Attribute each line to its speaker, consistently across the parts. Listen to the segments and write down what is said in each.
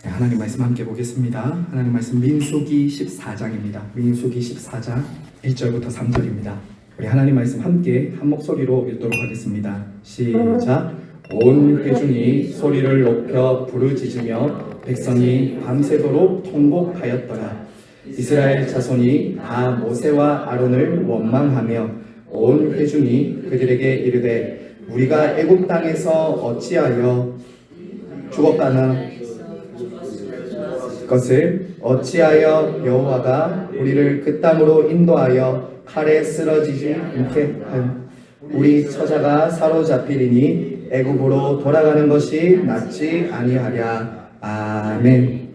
Speaker 1: 네, 하나님 말씀 함께 보겠습니다. 하나님 말씀 민수기 14장입니다. 민수기 14장 1절부터 3절입니다. 우리 하나님 말씀 함께 한 목소리로 읽도록 하겠습니다. 시작. 온 회중이 소리를 높여 부르짖으며 백성이 밤새도록 통곡하였더라. 이스라엘 자손이 다 모세와 아론을 원망하며 온 회중이 그들에게 이르되 우리가 애굽 땅에서 어찌하여 죽었가나 것을 어찌하여 여호와가 우리를 그 땅으로 인도하여 칼에 쓰러지지 않게 한 우리 처자가 사로잡히리니 애굽으로 돌아가는 것이 낫지 아니하랴. 아멘.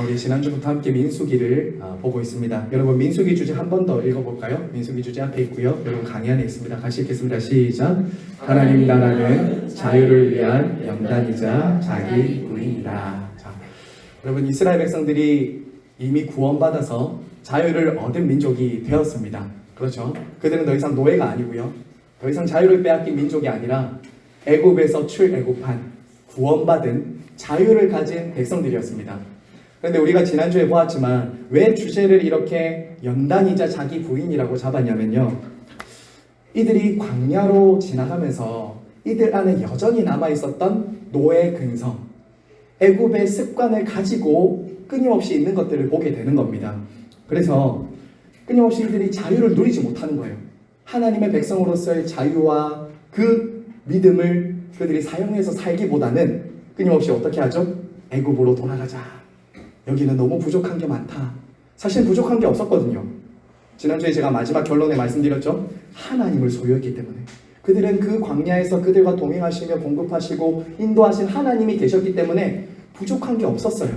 Speaker 1: 우리 지난주부터 함께 민수기를 보고 있습니다. 여러분 민수기 주제 한 번 더 읽어볼까요? 민수기 주제 앞에 있고요. 여러분 강의 안에 있습니다. 같이 읽겠습니다. 시작. 하나님 나라는 자유를 위한 연단이자 자기 부인이다. 여러분 이스라엘 백성들이 이미 구원받아서 자유를 얻은 민족이 되었습니다. 그렇죠? 그들은 더 이상 노예가 아니고요. 더 이상 자유를 빼앗긴 민족이 아니라 애굽에서 출애굽한 구원받은 자유를 가진 백성들이었습니다. 그런데 우리가 지난주에 보았지만 왜 주제를 이렇게 연단이자 자기 부인이라고 잡았냐면요. 이들이 광야로 지나가면서 이들 안에 여전히 남아있었던 노예 근성, 애굽의 습관을 가지고 끊임없이 있는 것들을 보게 되는 겁니다. 그래서 끊임없이 이들이 자유를 누리지 못하는 거예요. 하나님의 백성으로서의 자유와 그 믿음을 그들이 사용해서 살기보다는 끊임없이 어떻게 하죠? 애굽으로 돌아가자. 여기는 너무 부족한 게 많다. 사실 부족한 게 없었거든요. 지난주에 제가 마지막 결론에 말씀드렸죠. 하나님을 소유했기 때문에. 그들은 그 광야에서 그들과 동행하시며 공급하시고 인도하신 하나님이 계셨기 때문에 부족한 게 없었어요.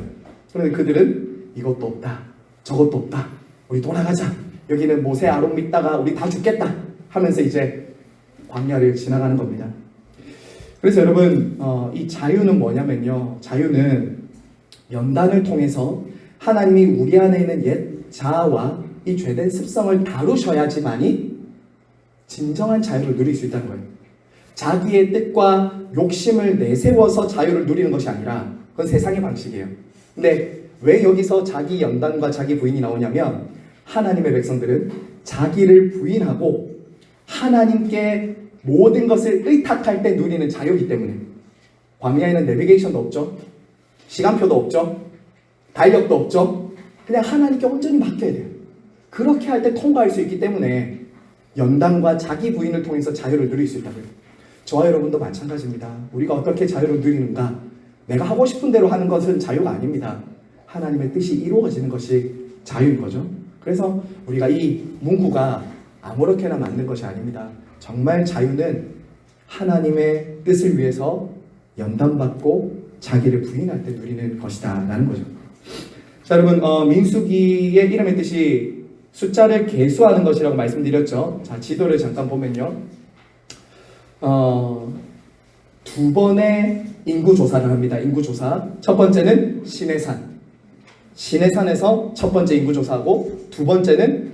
Speaker 1: 그런데 그들은 이것도 없다, 저것도 없다, 우리 돌아가자. 여기는 모세 아론 믿다가 우리 다 죽겠다 하면서 이제 광야를 지나가는 겁니다. 그래서 여러분 이 자유는 뭐냐면요. 자유는 연단을 통해서 하나님이 우리 안에 있는 옛 자아와 이 죄된 습성을 다루셔야지만이 진정한 자유를 누릴 수 있다는 거예요. 자기의 뜻과 욕심을 내세워서 자유를 누리는 것이 아니라 그건 세상의 방식이에요. 근데 왜 여기서 자기 연단과 자기 부인이 나오냐면 하나님의 백성들은 자기를 부인하고 하나님께 모든 것을 의탁할 때 누리는 자유이기 때문에 광야에는 내비게이션도 없죠. 시간표도 없죠. 달력도 없죠. 그냥 하나님께 온전히 맡겨야 돼요. 그렇게 할 때 통과할 수 있기 때문에 연단과 자기 부인을 통해서 자유를 누릴 수 있다고요. 저와 여러분도 마찬가지입니다. 우리가 어떻게 자유를 누리는가? 내가 하고 싶은 대로 하는 것은 자유가 아닙니다. 하나님의 뜻이 이루어지는 것이 자유인 거죠. 그래서 우리가 이 문구가 아무렇게나 만든 것이 아닙니다. 정말 자유는 하나님의 뜻을 위해서 연단받고 자기를 부인할 때 누리는 것이다 라는 거죠. 자 여러분 민수기의 이름의 뜻이 숫자를 계수하는 것이라고 말씀드렸죠. 자 지도를 잠깐 보면요. 두 번의 인구조사를 합니다. 인구조사. 첫 번째는 시내산. 시내산에서 첫 번째 인구조사하고 두 번째는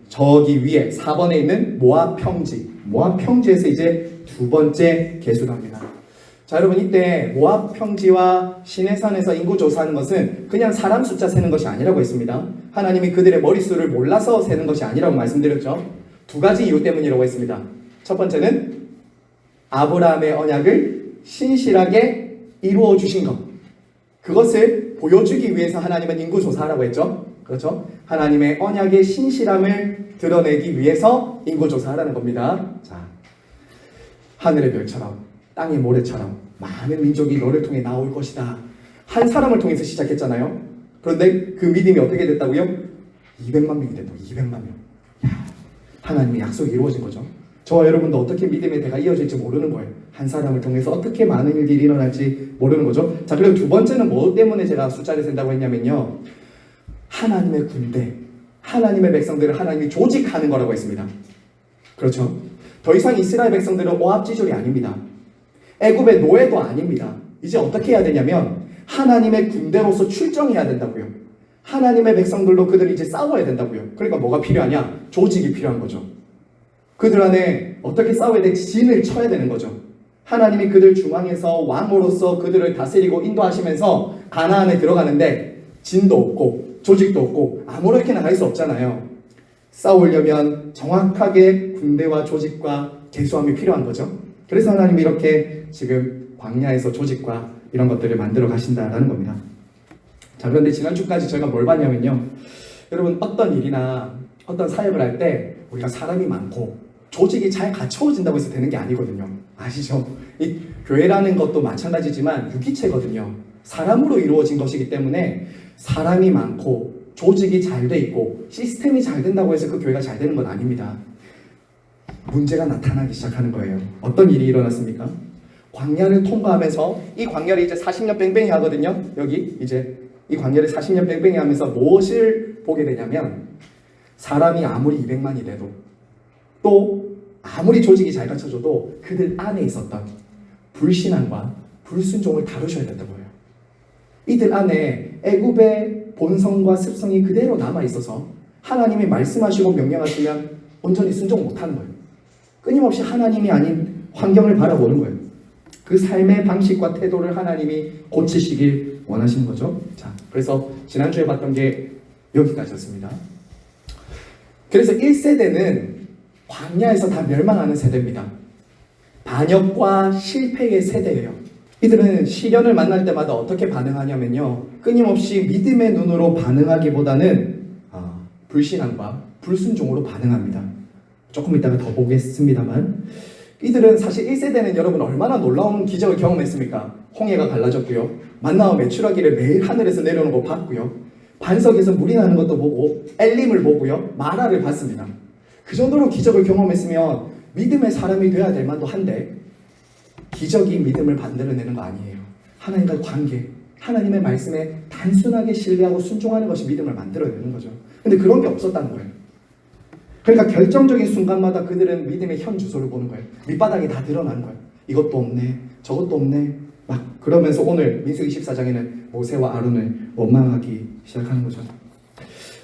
Speaker 1: 저기 위에 4번에 있는 모압 평지. 모압 평지에서 이제 두 번째 계수를 합니다. 자 여러분 이때 모압 평지와 시내산에서 인구조사하는 것은 그냥 사람 숫자 세는 것이 아니라고 했습니다. 하나님이 그들의 머릿수를 몰라서 세는 것이 아니라고 말씀드렸죠. 두 가지 이유 때문이라고 했습니다. 첫 번째는 아브라함의 언약을 신실하게 이루어 주신 것. 그것을 보여주기 위해서 하나님은 인구조사하라고 했죠. 그렇죠? 하나님의 언약의 신실함을 드러내기 위해서 인구조사하라는 겁니다. 자, 하늘의 별처럼 땅의 모래처럼 많은 민족이 너를 통해 나올 것이다. 한 사람을 통해서 시작했잖아요. 그런데 그 믿음이 어떻게 됐다고요? 200만 명이 됐다고. 200만 명. 하나님의 약속이 이루어진 거죠. 저와 여러분도 어떻게 믿음의 대가 이어질지 모르는 거예요. 한 사람을 통해서 어떻게 많은 일들이 일어날지 모르는 거죠. 자 그리고 두 번째는 뭐 때문에 제가 숫자를 센다고 했냐면요. 하나님의 군대, 하나님의 백성들을 하나님이 조직하는 거라고 했습니다. 그렇죠? 더 이상 이스라엘 백성들은 오합지졸이 아닙니다. 애굽의 노예도 아닙니다. 이제 어떻게 해야 되냐면 하나님의 군대로서 출정해야 된다고요. 하나님의 백성들로 그들이 이제 싸워야 된다고요. 그러니까 뭐가 필요하냐? 조직이 필요한 거죠. 그들 안에 어떻게 싸워야 될지 진을 쳐야 되는 거죠. 하나님이 그들 중앙에서 왕으로서 그들을 다스리고 인도하시면서 가나안에 들어가는데 진도 없고 조직도 없고 아무렇게 나갈 수 없잖아요. 싸우려면 정확하게 군대와 조직과 계수함이 필요한 거죠. 그래서 하나님이 이렇게 지금 광야에서 조직과 이런 것들을 만들어 가신다라는 겁니다. 자, 그런데 지난주까지 저희가 뭘 봤냐면요, 여러분 어떤 일이나 어떤 사역을 할 때 우리가 사람이 많고 조직이 잘 갖춰진다고 해서 되는 게 아니거든요. 아시죠? 이 교회라는 것도 마찬가지지만 유기체거든요. 사람으로 이루어진 것이기 때문에 사람이 많고 조직이 잘 돼 있고 시스템이 잘 된다고 해서 그 교회가 잘 되는 건 아닙니다. 문제가 나타나기 시작하는 거예요. 어떤 일이 일어났습니까? 광야를 통과하면서, 이 광야를 이제 40년 뺑뺑이 하거든요. 여기 이제 이 광야를 40년 뺑뺑이 하면서 무엇을 보게 되냐면, 사람이 아무리 200만이 돼도 또 아무리 조직이 잘 갖춰져도 그들 안에 있었던 불신앙과 불순종을 다루셔야 된다고 해요. 이들 안에 애굽의 본성과 습성이 그대로 남아있어서 하나님이 말씀하시고 명령하시면 온전히 순종 못하는 거예요. 끊임없이 하나님이 아닌 환경을 바라보는 거예요. 그 삶의 방식과 태도를 하나님이 고치시길 원하시는 거죠. 자, 그래서 지난주에 봤던 게 여기까지였습니다. 그래서 1세대는 광야에서 다 멸망하는 세대입니다. 반역과 실패의 세대예요. 이들은 시련을 만날 때마다 어떻게 반응하냐면요, 끊임없이 믿음의 눈으로 반응하기보다는 불신앙과 불순종으로 반응합니다. 조금 이따가 더 보겠습니다만, 이들은 사실 1세대는 여러분 얼마나 놀라운 기적을 경험했습니까? 홍해가 갈라졌고요, 만나와 메추라기를 매일 하늘에서 내려오는 거 봤고요, 반석에서 물이 나는 것도 보고 엘림을 보고요, 마라를 봤습니다. 그 정도로 기적을 경험했으면 믿음의 사람이 돼야 될 만도 한데, 기적이 믿음을 만들어내는 거 아니에요. 하나님과의 관계, 하나님의 말씀에 단순하게 신뢰하고 순종하는 것이 믿음을 만들어내는 거죠. 근데 그런 게 없었다는 거예요. 그러니까 결정적인 순간마다 그들은 믿음의 현 주소를 보는 거예요. 밑바닥이 다 드러나는 거예요. 이것도 없네, 저것도 없네, 막 그러면서 오늘 민수기 24장에는 모세와 아론을 원망하기 시작하는 거죠.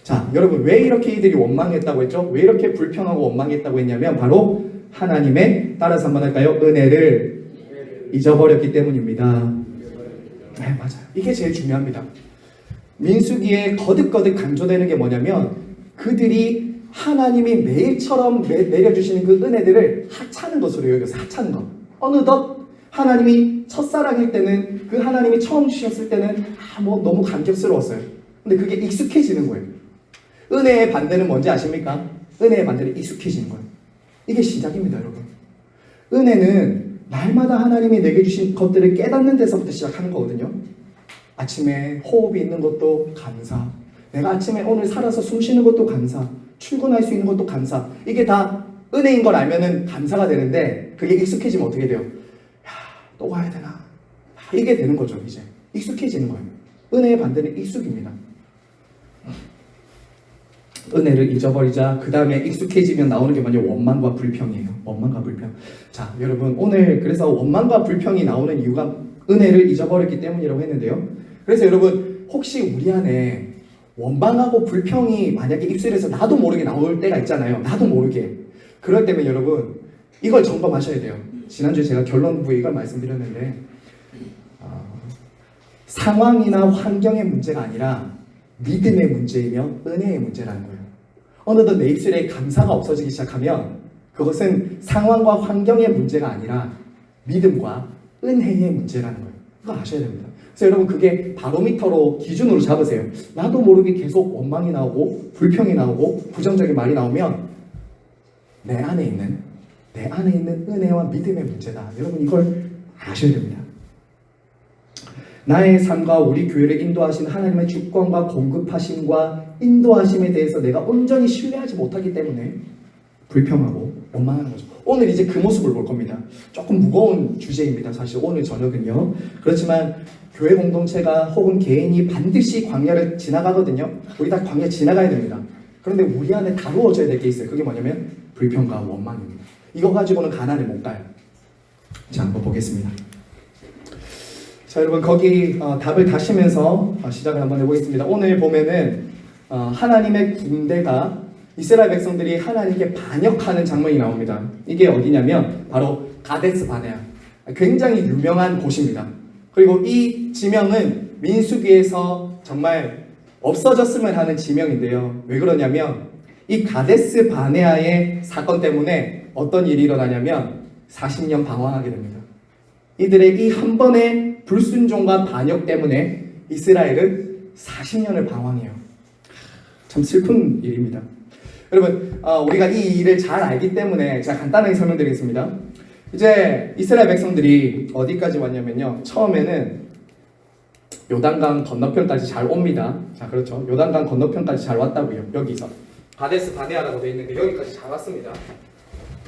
Speaker 1: 자, 여러분 왜 이렇게 이들이 원망했다고 했죠? 왜 이렇게 불평하고 원망했다고 했냐면 바로 하나님의, 따라서 한번 할까요? 은혜를 잊어버렸기 때문입니다. 네, 맞아요. 이게 제일 중요합니다. 민수기에 거듭거듭 강조되는 게 뭐냐면, 그들이 하나님이 매일처럼 내려주시는 그 은혜들을 하찮은 것으로 여겼어요. 하찮은 것. 어느덧 하나님이 첫사랑일 때는, 그 하나님이 처음 주셨을 때는 너무 감격스러웠어요. 근데 그게 익숙해지는 거예요. 은혜의 반대는 뭔지 아십니까? 은혜의 반대는 익숙해지는 거예요. 이게 시작입니다, 여러분. 은혜는 날마다 하나님이 내게 주신 것들을 깨닫는 데서부터 시작하는 거거든요. 아침에 호흡이 있는 것도 감사, 내가 아침에 오늘 살아서 숨 쉬는 것도 감사, 출근할 수 있는 것도 감사, 이게 다 은혜인 걸 알면은 감사가 되는데, 그게 익숙해지면 어떻게 돼요? 또 가야 되나? 이게 되는 거죠. 이제 익숙해지는 거예요. 은혜의 반대는 익숙입니다. 은혜를 잊어버리자 그 다음에 익숙해지면 나오는 게 뭐냐? 원망과 불평이에요. 원망과 불평. 자, 여러분 오늘 그래서 원망과 불평이 나오는 이유가 은혜를 잊어버렸기 때문이라고 했는데요. 그래서 여러분 혹시 우리 안에 원망하고 불평이 만약에 입술에서 나도 모르게 나올 때가 있잖아요. 나도 모르게. 그럴 때면 여러분 이걸 점검하셔야 돼요. 지난주에 제가 결론부에 이걸 말씀드렸는데, 상황이나 환경의 문제가 아니라 믿음의 문제이며 은혜의 문제라는 거예요. 어느덧 내 입술에 감사가 없어지기 시작하면 그것은 상황과 환경의 문제가 아니라 믿음과 은혜의 문제라는 거예요. 그거 아셔야 됩니다. 그래서 여러분 그게 바로미터로 기준으로 잡으세요. 나도 모르게 계속 원망이 나오고 불평이 나오고 부정적인 말이 나오면 내 안에 있는 은혜와 믿음의 문제다. 여러분 이걸 아셔야 됩니다. 나의 삶과 우리 교회를 인도하신 하나님의 주권과 공급하심과 인도하심에 대해서 내가 온전히 신뢰하지 못하기 때문에 불평하고 원망하는 거죠. 오늘 이제 그 모습을 볼 겁니다. 조금 무거운 주제입니다. 사실 오늘 저녁은요. 그렇지만 교회 공동체가 혹은 개인이 반드시 광야를 지나가거든요. 우리 다 광야 지나가야 됩니다. 그런데 우리 안에 다루어져야 될 게 있어요. 그게 뭐냐면 불평과 원망입니다. 이거 가지고는 가나안에 못 가요. 자, 한번 보겠습니다. 자, 여러분 거기 답을 다시면서 시작을 한번 해보겠습니다. 오늘 보면은 하나님의 군대가, 이스라엘 백성들이 하나님께 반역하는 장면이 나옵니다. 이게 어디냐면 바로 가데스 바네아. 굉장히 유명한 곳입니다. 그리고 이 지명은 민수기에서 정말 없어졌으면 하는 지명인데요. 왜 그러냐면 이 가데스 바네아의 사건 때문에 어떤 일이 일어나냐면 40년 방황하게 됩니다. 이들의 이 한 번의 불순종과 반역 때문에 이스라엘은 40년을 방황해요. 참 슬픈 일입니다. 여러분, 우리가 이 일을 잘 알기 때문에 제가 간단하게 설명드리겠습니다. 이제 이스라엘 백성들이 어디까지 왔냐면요. 처음에는 요단강 건너편까지 잘 옵니다. 자, 그렇죠. 요단강 건너편까지 잘 왔다고요. 여기서 가데스 바네아라고 되어 있는데 여기까지 잘 왔습니다.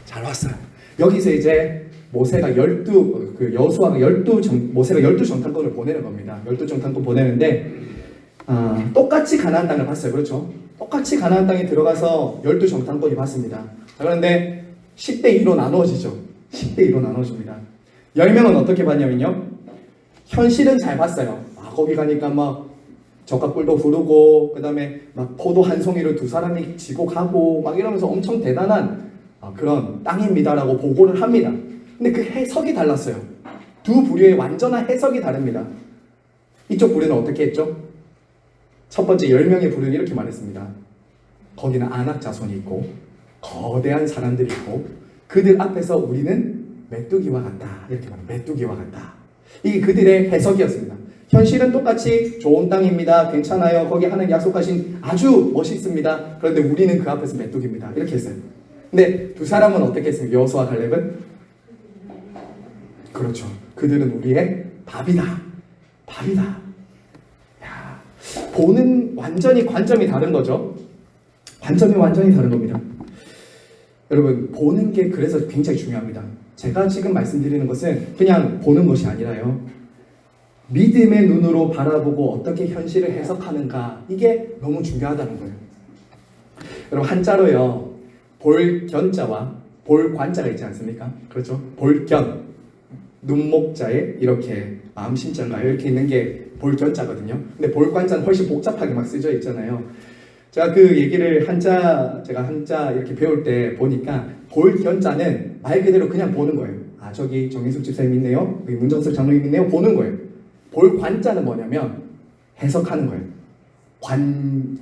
Speaker 1: 잘 왔어요. 여기서 이제 모세가 모세가 12정탐꾼을 보내는 겁니다. 12정탐꾼 보내는데 똑같이 가나안 땅을 봤어요. 그렇죠? 똑같이 가나안 땅에 들어가서 12정탐꾼이 봤습니다. 자, 그런데 10대 2로 나누어지죠. 10대 2로 나누어집니다. 10명은 어떻게 봤냐면요. 현실은 잘 봤어요. 거기 가니까 막 젓가락불도 부르고 그 다음에 막 포도 한 송이를 두 사람이 지고 가고 막 이러면서 엄청 대단한 그런 땅입니다라고 보고를 합니다. 근데 그 해석이 달랐어요. 두 부류의 완전한 해석이 다릅니다. 이쪽 부류는 어떻게 했죠? 첫 번째 10명의 부류는 이렇게 말했습니다. 거기는 아낙 자손이 있고 거대한 사람들이 있고 그들 앞에서 우리는 메뚜기와 같다. 이렇게 말합니다. 메뚜기와 같다. 이게 그들의 해석이었습니다. 현실은 똑같이 좋은 땅입니다. 괜찮아요. 거기 하나님 약속하신 아주 멋있습니다. 그런데 우리는 그 앞에서 메뚜기입니다. 이렇게 했어요. 근데 두 사람은 어떻게 했습니까? 여호수아와 갈렙은? 그렇죠. 그들은 우리의 밥이다. 밥이다. 야, 보는 완전히 관점이 다른 거죠. 관점이 완전히 다른 겁니다. 여러분, 보는 게 그래서 굉장히 중요합니다. 제가 지금 말씀드리는 것은 그냥 보는 것이 아니라요. 믿음의 눈으로 바라보고 어떻게 현실을 해석하는가, 이게 너무 중요하다는 거예요. 여러분, 한자로요, 볼견자와 볼관자가 있지 않습니까? 그렇죠? 볼견, 눈목자에 이렇게 마음심자인가요? 이렇게 있는 게 볼견자거든요. 근데 볼관자는 훨씬 복잡하게 막 쓰여 있잖아요. 제가 그 얘기를 제가 한자 이렇게 배울 때 보니까 볼견자는 말 그대로 그냥 보는 거예요. 아, 저기 정인숙 집사님 있네요. 여기 문정석 장로님 있네요. 보는 거예요. 볼관자는 뭐냐면 해석하는 거예요.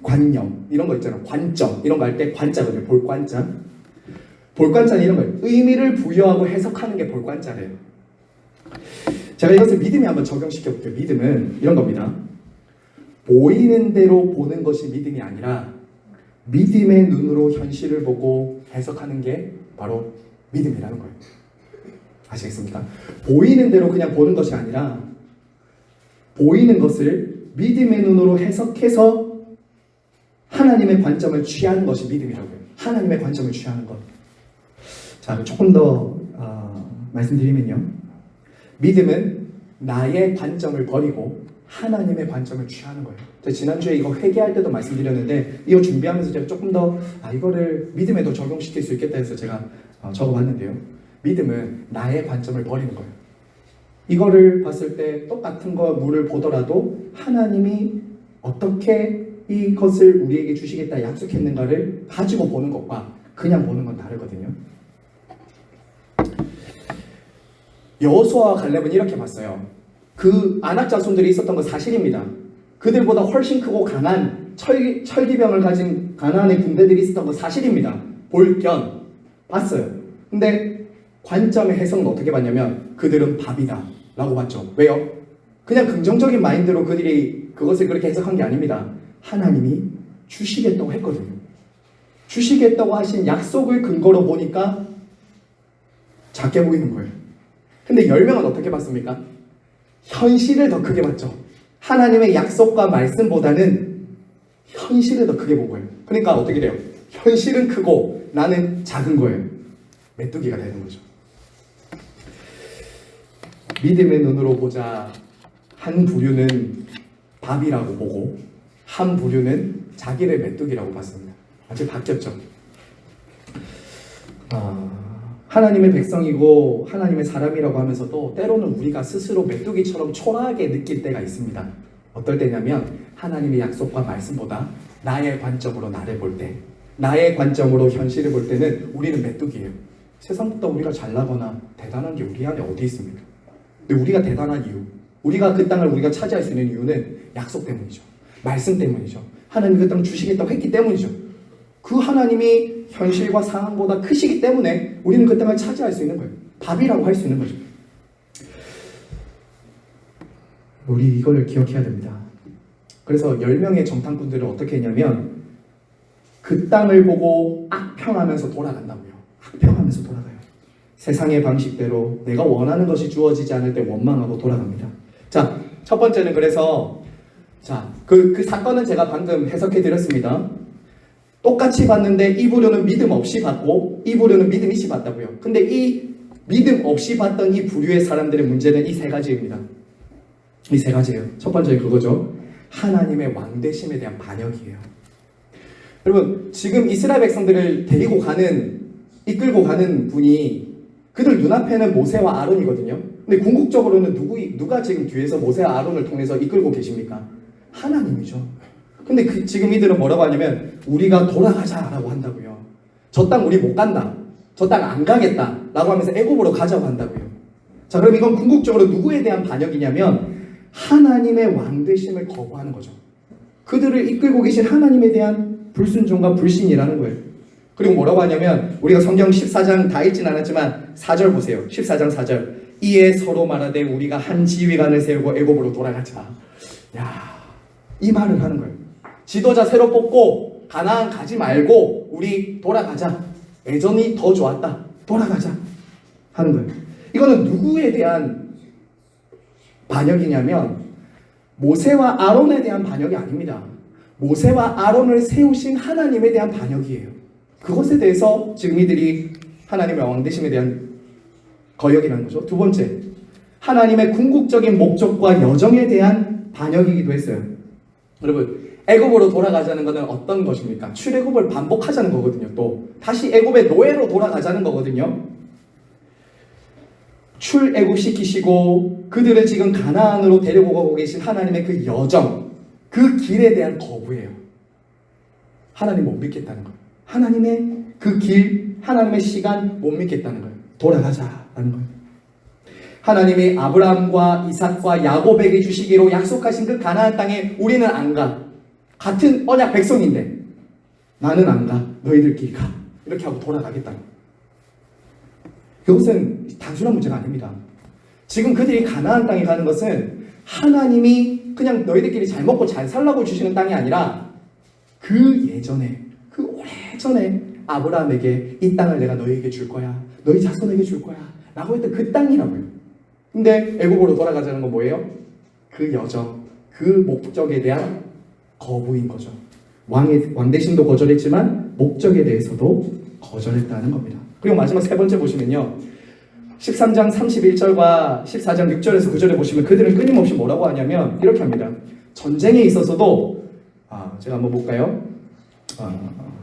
Speaker 1: 관념 이런 거 있잖아요. 관점 이런 거 할 때 관자거든요. 볼관자. 볼관자는 이런 거예요. 의미를 부여하고 해석하는 게 볼관자래요. 제가 이것을 믿음에 한번 적용시켜 볼게요. 믿음은 이런 겁니다. 보이는 대로 보는 것이 믿음이 아니라 믿음의 눈으로 현실을 보고 해석하는 게 바로 믿음이라는 거예요. 아시겠습니까? 보이는 대로 그냥 보는 것이 아니라 보이는 것을 믿음의 눈으로 해석해서 하나님의 관점을 취하는 것이 믿음이라고요. 하나님의 관점을 취하는 것. 자, 조금 더 말씀드리면요. 믿음은 나의 관점을 버리고 하나님의 관점을 취하는 거예요. 제가 지난주에 이거 회개할 때도 말씀드렸는데 이거 준비하면서 제가 조금 더 이거를 믿음에도 적용시킬 수 있겠다 해서 제가 적어봤는데요. 믿음은 나의 관점을 버리는 거예요. 이거를 봤을 때 똑같은 물을 보더라도 하나님이 어떻게 이것을 우리에게 주시겠다 약속했는가를 가지고 보는 것과 그냥 보는 건 다르거든요. 여호수아와 갈렙은 이렇게 봤어요. 그 아낙 자손들이 있었던 건 사실입니다. 그들보다 훨씬 크고 강한 철기병을 가진 가나안의 군대들이 있었던 건 사실입니다. 볼견 봤어요. 근데 관점의 해석은 어떻게 봤냐면 그들은 밥이다 라고 봤죠. 왜요? 그냥 긍정적인 마인드로 그들이 그것을 그렇게 해석한 게 아닙니다. 하나님이 주시겠다고 했거든요. 주시겠다고 하신 약속을 근거로 보니까 작게 보이는 거예요. 근데 10명은 어떻게 봤습니까? 현실을 더 크게 봤죠. 하나님의 약속과 말씀보다는 현실을 더 크게 본 거예요. 그러니까 어떻게 돼요? 현실은 크고 나는 작은 거예요. 메뚜기가 되는 거죠. 믿음의 눈으로 보자 한 부류는 밥이라고 보고 한 부류는 자기를 메뚜기라고 봤습니다. 아주 바뀌었죠. 하나님의 백성이고 하나님의 사람이라고 하면서도 때로는 우리가 스스로 메뚜기처럼 초라하게 느낄 때가 있습니다. 어떨 때냐면 하나님의 약속과 말씀보다 나의 관점으로 나를 볼 때, 나의 관점으로 현실을 볼 때는 우리는 메뚜기예요. 세상보다 우리가 잘나거나 대단한 게 우리 안에 어디 있습니까? 근데 우리가 대단한 이유, 우리가 그 땅을 우리가 차지할 수 있는 이유는 약속 때문이죠. 말씀 때문이죠. 하나님이 그 땅을 주시겠다고 했기 때문이죠. 그 하나님이 현실과 상황보다 크시기 때문에 우리는 그 땅을 차지할 수 있는 거예요. 밥이라고 할 수 있는 거죠. 우리 이걸 기억해야 됩니다. 그래서 10명의 정탐꾼들은 어떻게 했냐면 그 땅을 보고 악평하면서 돌아간다고요. 악평하면서 돌아가요. 세상의 방식대로 내가 원하는 것이 주어지지 않을 때 원망하고 돌아갑니다. 자, 첫 번째는 그래서 그 사건은 제가 방금 해석해 드렸습니다. 똑같이 봤는데 이 부류는 믿음 없이 봤고 이 부류는 믿음 있이 봤다고요. 근데 이 믿음 없이 봤던 이 부류의 사람들의 문제는 이 세 가지입니다. 이 세 가지예요. 첫 번째는 그거죠. 하나님의 왕되심에 대한 반역이에요. 여러분, 지금 이스라엘 백성들을 이끌고 가는 분이 그들 눈앞에는 모세와 아론이거든요. 근데 궁극적으로는 누가 지금 뒤에서 모세와 아론을 통해서 이끌고 계십니까? 하나님이죠. 근데 지금 이들은 뭐라고 하냐면 우리가 돌아가자라고 한다고요. 저 땅 우리 못 간다. 저 땅 안 가겠다. 라고 하면서 애굽으로 가자고 한다고요. 자, 그럼 이건 궁극적으로 누구에 대한 반역이냐면 하나님의 왕되심을 거부하는 거죠. 그들을 이끌고 계신 하나님에 대한 불순종과 불신이라는 거예요. 그리고 뭐라고 하냐면 우리가 성경 14장 다 읽진 않았지만 4절 보세요. 14장 4절. 이에 서로 말하되 우리가 한 지휘관을 세우고 애굽으로 돌아가자. 이 말을 하는 거예요. 지도자 새로 뽑고 가나안 가지 말고 우리 돌아가자. 예전이 더 좋았다. 돌아가자. 하는 거예요. 이거는 누구에 대한 반역이냐면 모세와 아론에 대한 반역이 아닙니다. 모세와 아론을 세우신 하나님에 대한 반역이에요. 그것에 대해서 지금 이들이 하나님의 왕되심에 대한 거역이라는 거죠. 두 번째, 하나님의 궁극적인 목적과 여정에 대한 반역이기도 했어요. 여러분, 애굽으로 돌아가자는 것은 어떤 것입니까? 출애굽을 반복하자는 거거든요. 또 다시 애굽의 노예로 돌아가자는 거거든요. 출애굽시키시고 그들을 지금 가나안으로 데리고 가고 계신 하나님의 그 여정, 그 길에 대한 거부예요. 하나님 못 믿겠다는 거예요. 하나님의 그 길, 하나님의 시간 못 믿겠다는 거예요. 돌아가자라는 거예요. 하나님이 아브라함과 이삭과 야곱에게 주시기로 약속하신 그 가나안 땅에 우리는 안 가. 같은 언약 백성인데 나는 안 가. 너희들끼리 가. 이렇게 하고 돌아가겠다는 거예요. 그것은 단순한 문제가 아닙니다. 지금 그들이 가나안 땅에 가는 것은 하나님이 그냥 너희들끼리 잘 먹고 잘 살라고 주시는 땅이 아니라 그 예전에, 그 오래전에 아브라함에게 이 땅을 내가 너희에게 줄 거야. 너희 자손에게 줄 거야. 라고 했던 그 땅이라고요. 근데 애굽으로 돌아가자는 건 뭐예요? 그 여정, 그 목적에 대한 거부인 거죠. 왕대심도 거절했지만 목적에 대해서도 거절했다는 겁니다. 그리고 마지막 세 번째 보시면요. 13장 31절과 14장 6절에서 9절에 보시면 그들은 끊임없이 뭐라고 하냐면 이렇게 합니다. 전쟁에 있어서도 제가 한번 볼까요?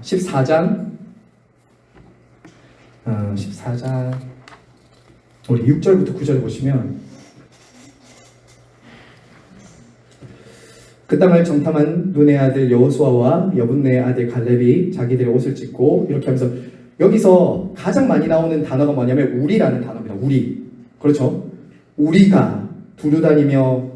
Speaker 1: 14장 우리 6절부터 9절에 보시면 그 땅을 정탐한 눈의 아들 여호수아와 여분네의 아들 갈렙이 자기들의 옷을 찢고 이렇게 하면서 여기서 가장 많이 나오는 단어가 뭐냐면 우리라는 단어입니다. 우리. 그렇죠? 우리가 두루다니며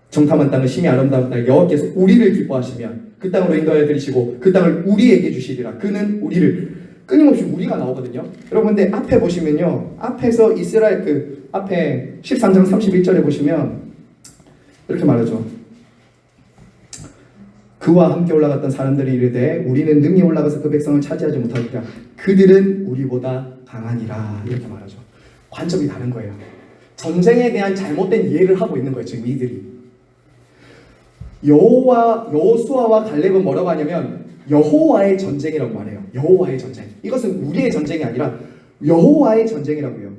Speaker 1: 정탐한 땅을 심히 아름다운 땅 여호와께서 우리를 기뻐하시면 그 땅으로 인도하여 들이시고 그 땅을 우리에게 주시리라. 그는 우리를. 끊임없이 우리가 나오거든요. 여러분 근데 앞에 보시면요. 앞에서 이스라엘 그 앞에 13장 31절에 보시면 이렇게 말하죠. 그와 함께 올라갔던 사람들이 이르되 우리는 능히 올라가서 그 백성을 차지하지 못하리라. 그들은 우리보다 강하니라. 이렇게 말하죠. 관점이 다른 거예요. 전쟁에 대한 잘못된 이해를 하고 있는 거예요. 지금 이들이. 여호수아와 갈렙은 뭐라고 하냐면 여호와의 전쟁이라고 말해요. 여호와의 전쟁. 이것은 우리의 전쟁이 아니라 여호와의 전쟁이라고요.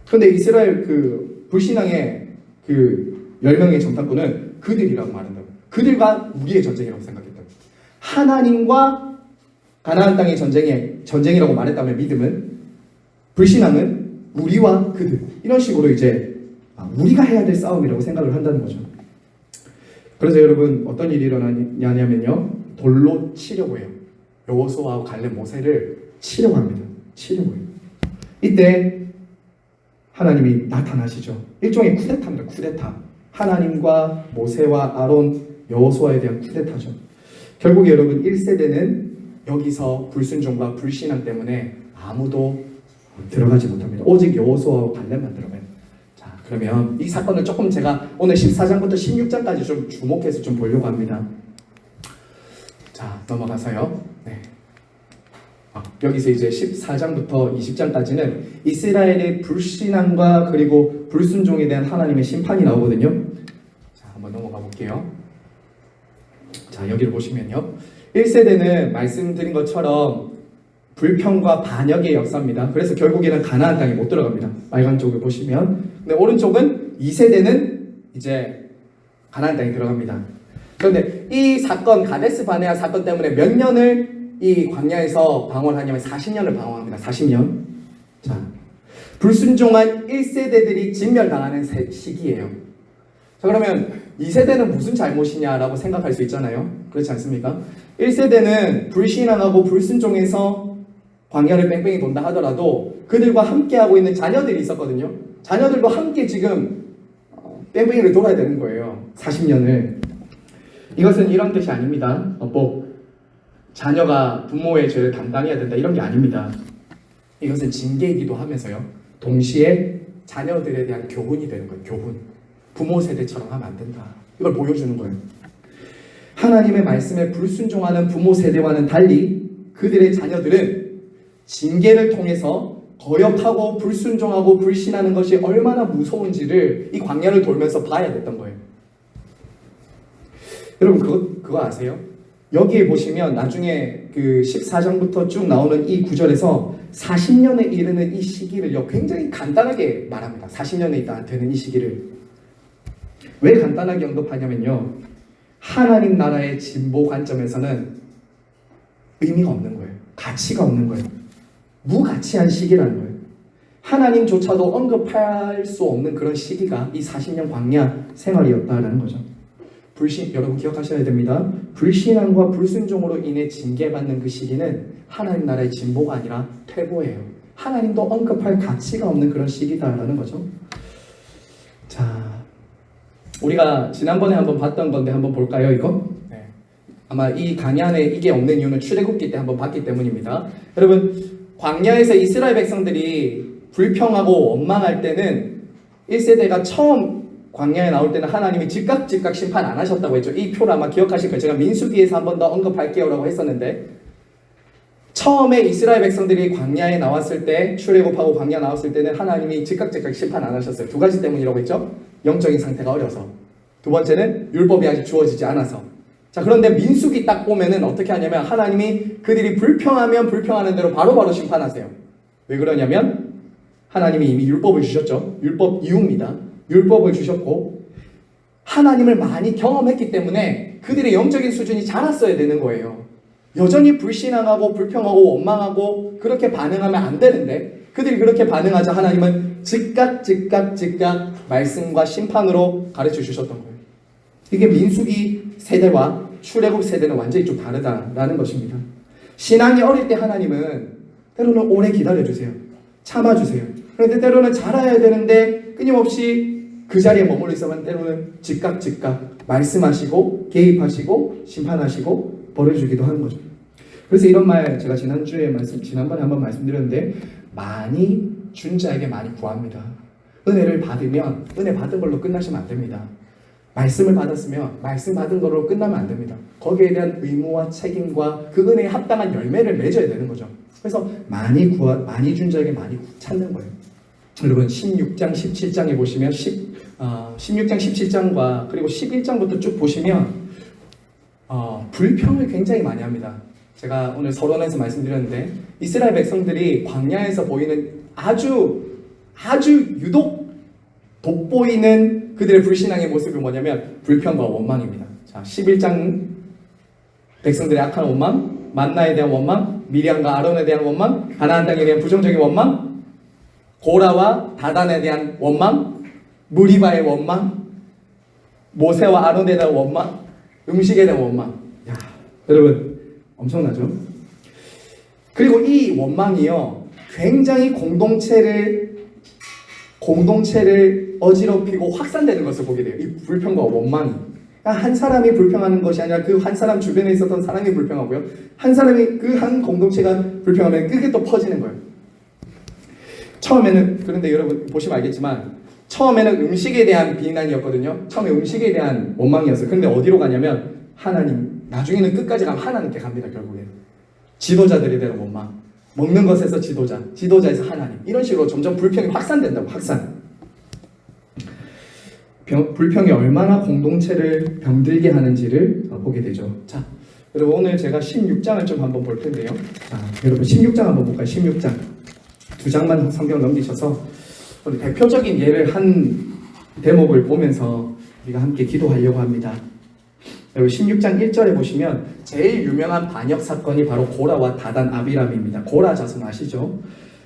Speaker 1: 그런데 이스라엘 그 불신앙의 그 10명의 정탐꾼은 그들이라고 말한다고. 그들과 우리의 전쟁이라고 생각했다고. 하나님과 가나안 땅의 전쟁이라고 말했다면 믿음은, 불신앙은 우리와 그들, 이런 식으로 이제 우리가 해야 될 싸움이라고 생각을 한다는 거죠. 그래서 여러분 어떤 일이 일어나냐면요, 돌로 치려고 해요. 여호수아와 갈렙 모세를 치려고 합니다. 치려고요. 이때 하나님이 나타나시죠. 일종의 쿠데타입니다. 쿠데타. 하나님과 모세와 아론, 여호수아에 대한 쿠데타죠. 결국에 여러분 1세대는 여기서 불순종과 불신앙 때문에 아무도 들어가지 못합니다. 오직 여호수아와 갈렙만 들어가요. 자, 그러면 이 사건을 조금 제가 오늘 14장부터 16장까지 좀 주목해서 좀 보려고 합니다. 자, 넘어가서요. 네. 여기서 이제 14장부터 20장까지는 이스라엘의 불신앙과 그리고 불순종에 대한 하나님의 심판이 나오거든요. 자, 한번 넘어가 볼게요. 자, 여기를 보시면요. 1세대는 말씀드린 것처럼 불평과 반역의 역사입니다. 그래서 결국에는 가나안 땅에 못 들어갑니다. 빨간 쪽을 보시면. 근데 오른쪽은 2세대는 이제 가나안 땅에 들어갑니다. 그런데 이 사건, 가데스 바네아 사건 때문에 몇 년을 이 광야에서 방황하냐면 40년을 방황합니다. 40년. 자, 불순종한 1세대들이 진멸당하는 시기예요. 자, 그러면 2세대는 무슨 잘못이냐라고 생각할 수 있잖아요. 그렇지 않습니까? 1세대는 불신앙하고 불순종해서 광야를 뺑뺑이 돈다 하더라도 그들과 함께하고 있는 자녀들이 있었거든요. 자녀들과 함께 지금 뺑뺑이를 돌아야 되는 거예요. 40년을. 이것은 이런 뜻이 아닙니다. 자녀가 부모의 죄를 담당해야 된다 이런 게 아닙니다. 이것은 징계이기도 하면서요. 동시에 자녀들에 대한 교훈이 되는 거예요. 교훈. 부모 세대처럼 하면 안 된다. 이걸 보여주는 거예요. 하나님의 말씀에 불순종하는 부모 세대와는 달리 그들의 자녀들은 징계를 통해서 거역하고 불순종하고 불신하는 것이 얼마나 무서운지를 이 광야를 돌면서 봐야 됐던 거예요. 여러분 그거 아세요? 여기에 보시면 나중에 그 14장부터 쭉 나오는 이 구절에서 40년에 이르는 이 시기를요 굉장히 간단하게 말합니다. 40년에 되는 이 시기를 왜 간단하게 언급하냐면요, 하나님 나라의 진보 관점에서는 의미가 없는 거예요. 가치가 없는 거예요. 무가치한 시기라는 거예요. 하나님조차도 언급할 수 없는 그런 시기가 이 40년 광야 생활이었다라는 거죠. 여러분 기억하셔야 됩니다. 불신앙과 불순종으로 인해 징계받는 그 시기는 하나님 나라의 진보가 아니라 퇴보예요. 하나님도 언급할 가치가 없는 그런 시기다라는 거죠. 자, 우리가 지난번에 한번 봤던 건데 한번 볼까요, 이거? 네. 아마 이 강의 안에 이게 없는 이유는 출애굽기 때 한번 봤기 때문입니다. 여러분, 광야에서 이스라엘 백성들이 불평하고 원망할 때는 1세대가 처음 광야에 나올 때는 하나님이 즉각 심판 안 하셨다고 했죠. 이 표를 아마 기억하실 거예요. 제가 민수기에서 한 번 더 언급할게요 라고 했었는데, 처음에 이스라엘 백성들이 광야에 나왔을 때, 출애굽하고 광야 나왔을 때는 하나님이 즉각 심판 안 하셨어요. 두 가지 때문이라고 했죠. 영적인 상태가 어려서, 두 번째는 율법이 아직 주어지지 않아서. 자, 그런데 민수기 딱 보면은 어떻게 하냐면 하나님이 그들이 불평하면 불평하는 대로 바로바로 심판하세요. 왜 그러냐면 하나님이 이미 율법을 주셨죠. 율법 이유입니다. 율법을 주셨고 하나님을 많이 경험했기 때문에 그들의 영적인 수준이 자랐어야 되는 거예요. 여전히 불신앙하고 불평하고 원망하고 그렇게 반응하면 안 되는데 그들이 그렇게 반응하자 하나님은 즉각 말씀과 심판으로 가르쳐 주셨던 거예요. 이게 민수기 세대와 출애굽 세대는 완전히 좀 다르다라는 것입니다. 신앙이 어릴 때 하나님은 때로는 오래 기다려주세요. 참아주세요. 그런데 때로는 자라야 되는데 끊임없이 그 자리에 머물러 있으면 때로는 즉각 말씀하시고 개입하시고 심판하시고 벌어주기도 하는 거죠. 그래서 이런 말 제가 지난번에 한번 말씀드렸는데, 많이 준 자에게 많이 구합니다. 은혜를 받으면 은혜 받은 걸로 끝나시면 안 됩니다. 말씀을 받았으면 말씀 받은 걸로 끝나면 안 됩니다. 거기에 대한 의무와 책임과 그 은혜에 합당한 열매를 맺어야 되는 거죠. 그래서 많이 준 자에게 많이 찾는 거예요. 여러분 16장 17장에 보시면 16장 17장과 그리고 11장부터 쭉 보시면 불평을 굉장히 많이 합니다. 제가 오늘 서론에서 말씀드렸는데 이스라엘 백성들이 광야에서 보이는 아주 유독 돋보이는 그들의 불신앙의 모습이 뭐냐면 불평과 원망입니다. 자, 11장 백성들의 악한 원망, 만나에 대한 원망, 미리암과 아론에 대한 원망, 가나안 땅에 대한 부정적인 원망, 고라와 다단에 대한 원망, 무리바의 원망, 모세와 아론에 대한 원망, 음식에 대한 원망. 야, 여러분 엄청나죠? 그리고 이 원망이요, 굉장히 공동체를 어지럽히고 확산되는 것을 보게 돼요. 이 불평과 원망이. 한 사람이 불평하는 것이 아니라 그 한 사람 주변에 있었던 사람이 불평하고요. 한 사람이 그 한 공동체가 불평하면 그게 또 퍼지는 거예요. 처음에는, 그런데 여러분 보시면 알겠지만 처음에는 음식에 대한 비난이었거든요. 처음에 음식에 대한 원망이었어요. 그런데 어디로 가냐면 하나님, 나중에는 끝까지 가면 하나님께 갑니다. 결국에 지도자들에 대한 원망, 먹는 것에서 지도자에서 하나님, 이런 식으로 점점 불평이 확산된다고. 확산. 불평이 얼마나 공동체를 병들게 하는지를 보게 되죠. 자, 여러분 오늘 제가 16장을 좀 한번 볼 텐데요. 자, 여러분 16장 한번 볼까요? 16장 두 장만 성경 넘기셔서 우리 대표적인 예를 한 대목을 보면서 우리가 함께 기도하려고 합니다. 여러분 16장 1절에 보시면 제일 유명한 반역 사건이 바로 고라와 다단 아비람입니다. 고라 자손 아시죠?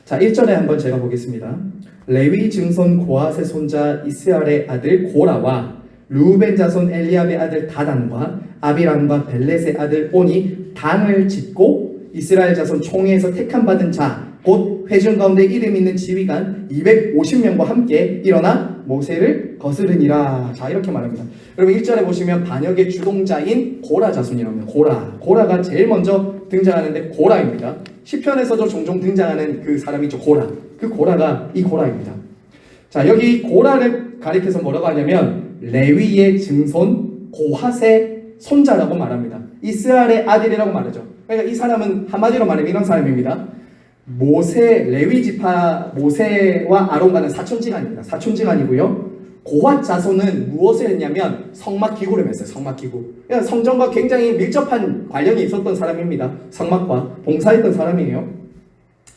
Speaker 1: 자, 1절에 한번 제가 보겠습니다. 레위 증손 고핫의 손자 이스라엘의 아들 고라와 르우벤 자손 엘리압의 아들 다단과 아비람과 벨렛의 아들 온이 당을 짓고 이스라엘 자손 총회에서 택함 받은 자 곧 회중 가운데 이름 있는 지휘관 250명과 함께 일어나 모세를 거스르니라. 자, 이렇게 말합니다. 여러분 1절에 보시면 반역의 주동자인 고라 자손이라고 합니다. 고라가 제일 먼저 등장하는데 고라입니다. 시편에서도 종종 등장하는 그 사람이 있죠. 고라. 그 고라가 이 고라입니다. 자, 여기 고라를 가리켜서 뭐라고 하냐면 레위의 증손 고핫의 손자라고 말합니다. 이스라엘의 아들이라고 말하죠. 그러니까 이 사람은 한마디로 말하면 이런 사람입니다. 레위 지파 모세와 아론과는 사촌지간입니다. 사촌지간이고요. 고핫 자손은 무엇을 했냐면 성막기구를 했어요. 성막기구. 그러니까 성전과 굉장히 밀접한 관련이 있었던 사람입니다. 성막과 봉사했던 사람이에요.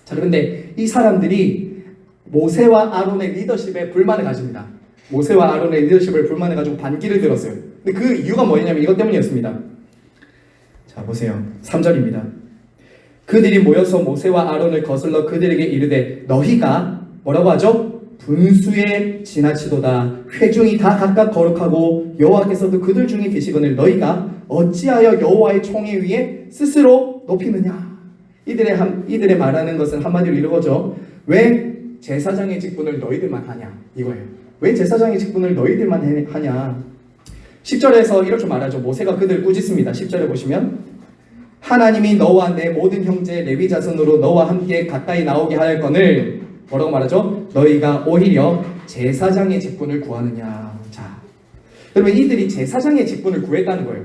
Speaker 1: 자, 그런데 이 사람들이 모세와 아론의 리더십에 불만을 가집니다. 모세와 아론의 리더십을 불만을 가지고 반기를 들었어요. 근데 그 이유가 뭐였냐면 이것 때문이었습니다. 자, 보세요. 3절입니다. 그들이 모여서 모세와 아론을 거슬러 그들에게 이르되 너희가 뭐라고 하죠? 분수에 지나치도다. 회중이 다 각각 거룩하고 여호와께서도 그들 중에 계시거늘 너희가 어찌하여 여호와의 총회 위에 스스로 높이느냐. 이들의 말하는 것은 한마디로 이거죠. 왜 제사장의 직분을 너희들만 하냐, 이거예요. 왜 제사장의 직분을 너희들만 하냐. 10절에서 이렇게 말하죠. 모세가 그들 꾸짖습니다. 10절에 보시면 하나님이 너와 내 모든 형제 레위 자손으로 너와 함께 가까이 나오게 하였거늘 뭐라고 말하죠? 너희가 오히려 제사장의 직분을 구하느냐. 자, 여러분 이들이 제사장의 직분을 구했다는 거예요.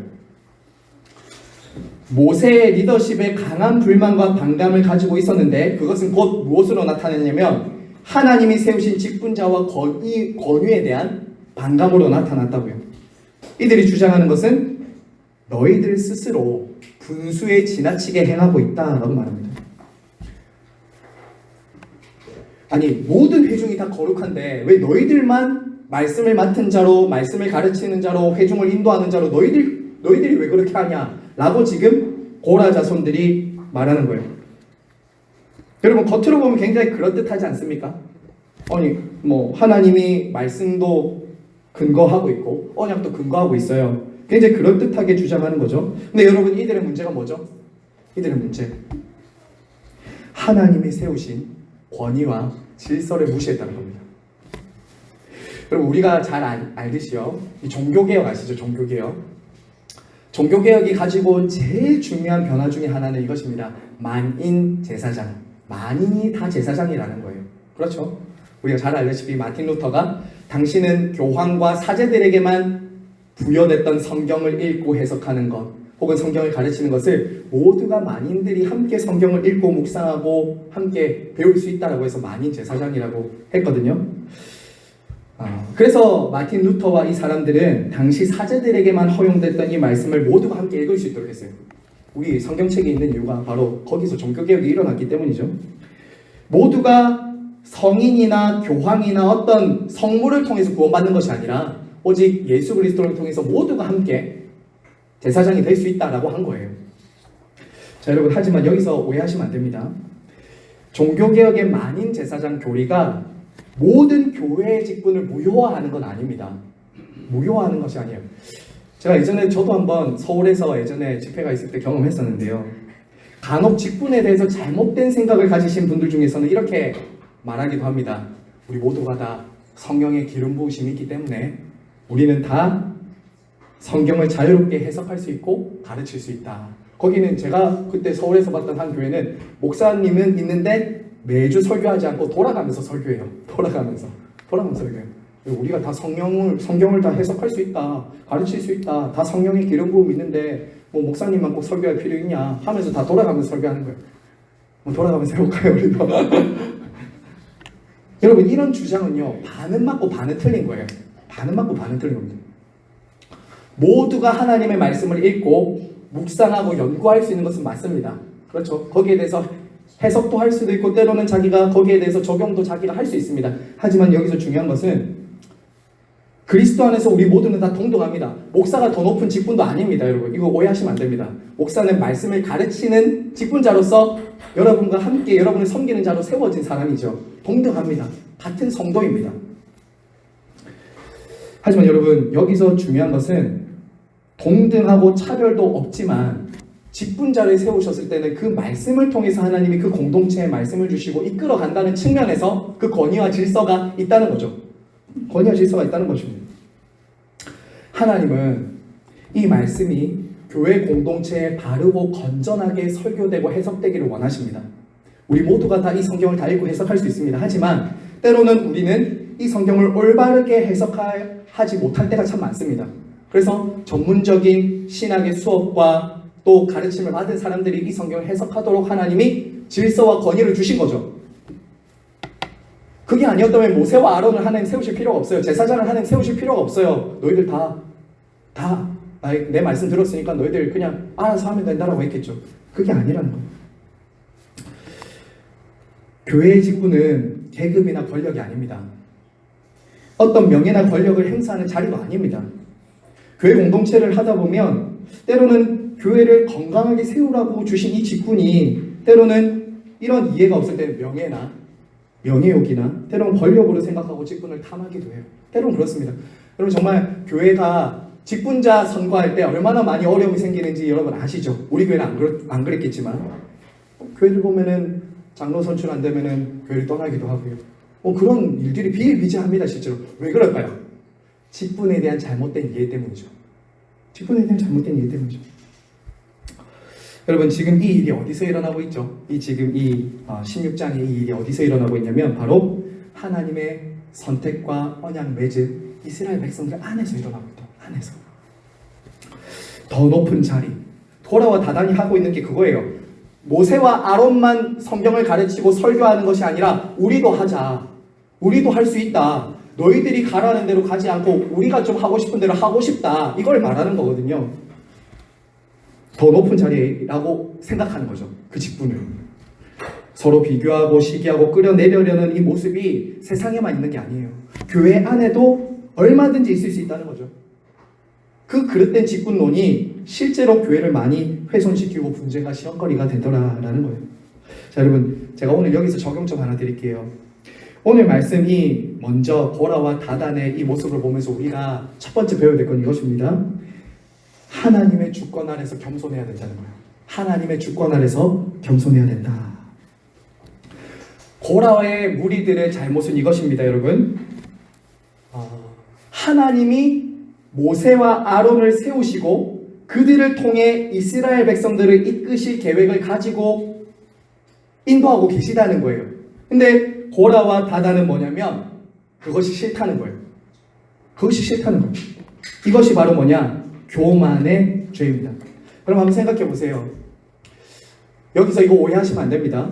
Speaker 1: 모세의 리더십에 강한 불만과 반감을 가지고 있었는데 그것은 곧 무엇으로 나타났냐면 하나님이 세우신 직분자와 권위에 대한 반감으로 나타났다고요. 이들이 주장하는 것은 너희들 스스로 분수에 지나치게 행하고 있다라고 말합니다. 아니, 모든 회중이 다 거룩한데 왜 너희들만 말씀을 맡은 자로, 말씀을 가르치는 자로, 회중을 인도하는 자로 너희들이 왜 그렇게 하냐 라고 지금 고라 자손들이 말하는 거예요. 여러분 겉으로 보면 굉장히 그럴듯하지 않습니까? 아니 뭐 하나님이 말씀도 근거하고 있고 언약도 근거하고 있어요. 굉장히 그럴듯하게 주장하는 거죠. 근데 여러분 이들의 문제가 뭐죠? 이들의 문제, 하나님이 세우신 권위와 질서를 무시했다는 겁니다. 여러분 우리가 잘 알듯이요, 이 종교개혁 아시죠? 종교개혁이 가지고 제일 중요한 변화 중에 하나는 이것입니다. 만인 제사장, 만인이 다 제사장이라는 거예요. 그렇죠? 우리가 잘 알다시피 마틴 루터가 당신은 교황과 사제들에게만 부여됐던 성경을 읽고 해석하는 것 혹은 성경을 가르치는 것을 모두가 만인들이 함께 성경을 읽고 묵상하고 함께 배울 수 있다라고 해서 만인 제사장이라고 했거든요. 그래서 마틴 루터와 이 사람들은 당시 사제들에게만 허용됐던 이 말씀을 모두가 함께 읽을 수 있도록 했어요. 우리 성경책에 있는 이유가 바로 거기서 종교개혁이 일어났기 때문이죠. 모두가 성인이나 교황이나 어떤 성물을 통해서 구원받는 것이 아니라 오직 예수 그리스도를 통해서 모두가 함께 제사장이 될 수 있다라고 한 거예요. 자, 여러분 하지만 여기서 오해하시면 안 됩니다. 종교개혁의 만인 제사장 교리가 모든 교회의 직분을 무효화하는 건 아닙니다. 무효화하는 것이 아니에요. 제가 예전에 저도 한번 서울에서 예전에 집회가 있을 때 경험했었는데요. 간혹 직분에 대해서 잘못된 생각을 가지신 분들 중에서는 이렇게 말하기도 합니다. 우리 모두가 다 성령의 기름 부으심이 있기 때문에 우리는 다 성경을 자유롭게 해석할 수 있고 가르칠 수 있다. 거기는 제가 그때 서울에서 봤던 한 교회는 목사님은 있는데 매주 설교하지 않고 돌아가면서 설교해요. 돌아가면서 설교해요. 우리가 다 성경을 다 해석할 수 있다, 가르칠 수 있다, 다 성령의 기름 부음 있는데 뭐 목사님만 꼭 설교할 필요 있냐 하면서 다 돌아가면서 설교하는 거예요. 뭐 돌아가면서 해볼까요, 우리도? 여러분, 이런 주장은요, 반은 맞고 반은 틀린 거예요. 반은 맞고 반은 틀린 겁니다. 모두가 하나님의 말씀을 읽고 묵상하고 연구할 수 있는 것은 맞습니다. 그렇죠? 거기에 대해서 해석도 할 수도 있고 때로는 자기가 거기에 대해서 적용도 자기가 할 수 있습니다. 하지만 여기서 중요한 것은 그리스도 안에서 우리 모두는 다 동등합니다. 목사가 더 높은 직분도 아닙니다, 여러분. 이거 오해하시면 안 됩니다. 목사는 말씀을 가르치는 직분자로서 여러분과 함께 여러분을 섬기는 자로 세워진 사람이죠. 동등합니다. 같은 성도입니다. 하지만 여러분, 여기서 중요한 것은 동등하고 차별도 없지만 직분자를 세우셨을 때는 그 말씀을 통해서 하나님이 그 공동체에 말씀을 주시고 이끌어간다는 측면에서 그 권위와 질서가 있다는 거죠. 권위와 질서가 있다는 것입니다. 하나님은 이 말씀이 교회 공동체에 바르고 건전하게 설교되고 해석되기를 원하십니다. 우리 모두가 다 이 성경을 다 읽고 해석할 수 있습니다. 하지만 때로는 우리는 이 성경을 올바르게 해석하지 못할 때가 참 많습니다. 그래서 전문적인 신학의 수업과 또 가르침을 받은 사람들이 이 성경을 해석하도록 하나님이 질서와 권위를 주신 거죠. 그게 아니었다면 모세와 아론을 하나님 세우실 필요가 없어요. 제사장을 하나님 세우실 필요가 없어요. 너희들 내 말씀 들었으니까 너희들 그냥 알아서 하면 된다라고 했겠죠. 그게 아니라는 거예요. 교회의 직분은 계급이나 권력이 아닙니다. 어떤 명예나 권력을 행사하는 자리도 아닙니다. 교회 공동체를 하다 보면 때로는 교회를 건강하게 세우라고 주신 이 직분이 때로는 이런 이해가 없을 때는 명예욕이나 때로는 권력으로 생각하고 직분을 탐하기도 해요. 때로는 그렇습니다. 여러분, 정말 교회가 직분자 선거할 때 얼마나 많이 어려움이 생기는지 여러분 아시죠? 우리 교회는 안 그랬겠지만 교회들 보면은 장로 선출 안 되면은 교회를 떠나기도 하고요. 그런 일들이 비일비재합니다. 실제로. 왜 그럴까요? 직분에 대한 잘못된 이해 때문이죠. 직분에 대한 잘못된 이해 때문이죠. 여러분, 지금 이 일이 어디서 일어나고 있죠? 지금 16장의 이 일이 어디서 일어나고 있냐면 바로 하나님의 선택과 언약 맺은 이스라엘 백성들 안에서 일어나고 있다. 안에서. 더 높은 자리. 고라와 다단이 하고 있는 게 그거예요. 모세와 아론만 성경을 가르치고 설교하는 것이 아니라 우리도 하자. 우리도 할 수 있다. 너희들이 가라는 대로 가지 않고 우리가 좀 하고 싶은 대로 하고 싶다. 이걸 말하는 거거든요. 더 높은 자리라고 생각하는 거죠. 그 직분을. 서로 비교하고 시기하고 끌어내려는 이 모습이 세상에만 있는 게 아니에요. 교회 안에도 얼마든지 있을 수 있다는 거죠. 그 그릇된 직분론이 실제로 교회를 많이 훼손시키고 분쟁과 시험거리가 되더라라는 거예요. 자, 여러분, 제가 오늘 여기서 적용점 하나 드릴게요. 오늘 말씀이 먼저 고라와 다단의 이 모습을 보면서 우리가 첫 번째 배워야 될 건 이것입니다. 하나님의 주권 아래서 겸손해야 된다는 거예요. 하나님의 주권 아래서 겸손해야 된다. 고라의 무리들의 잘못은 이것입니다, 여러분. 하나님이 모세와 아론을 세우시고 그들을 통해 이스라엘 백성들을 이끄실 계획을 가지고 인도하고 계시다는 거예요. 근데 고라와 다단은 뭐냐면 그것이 싫다는 거예요. 그것이 싫다는 거예요. 이것이 바로 뭐냐? 교만의 죄입니다. 그럼 한번 생각해 보세요. 여기서 이거 오해하시면 안 됩니다.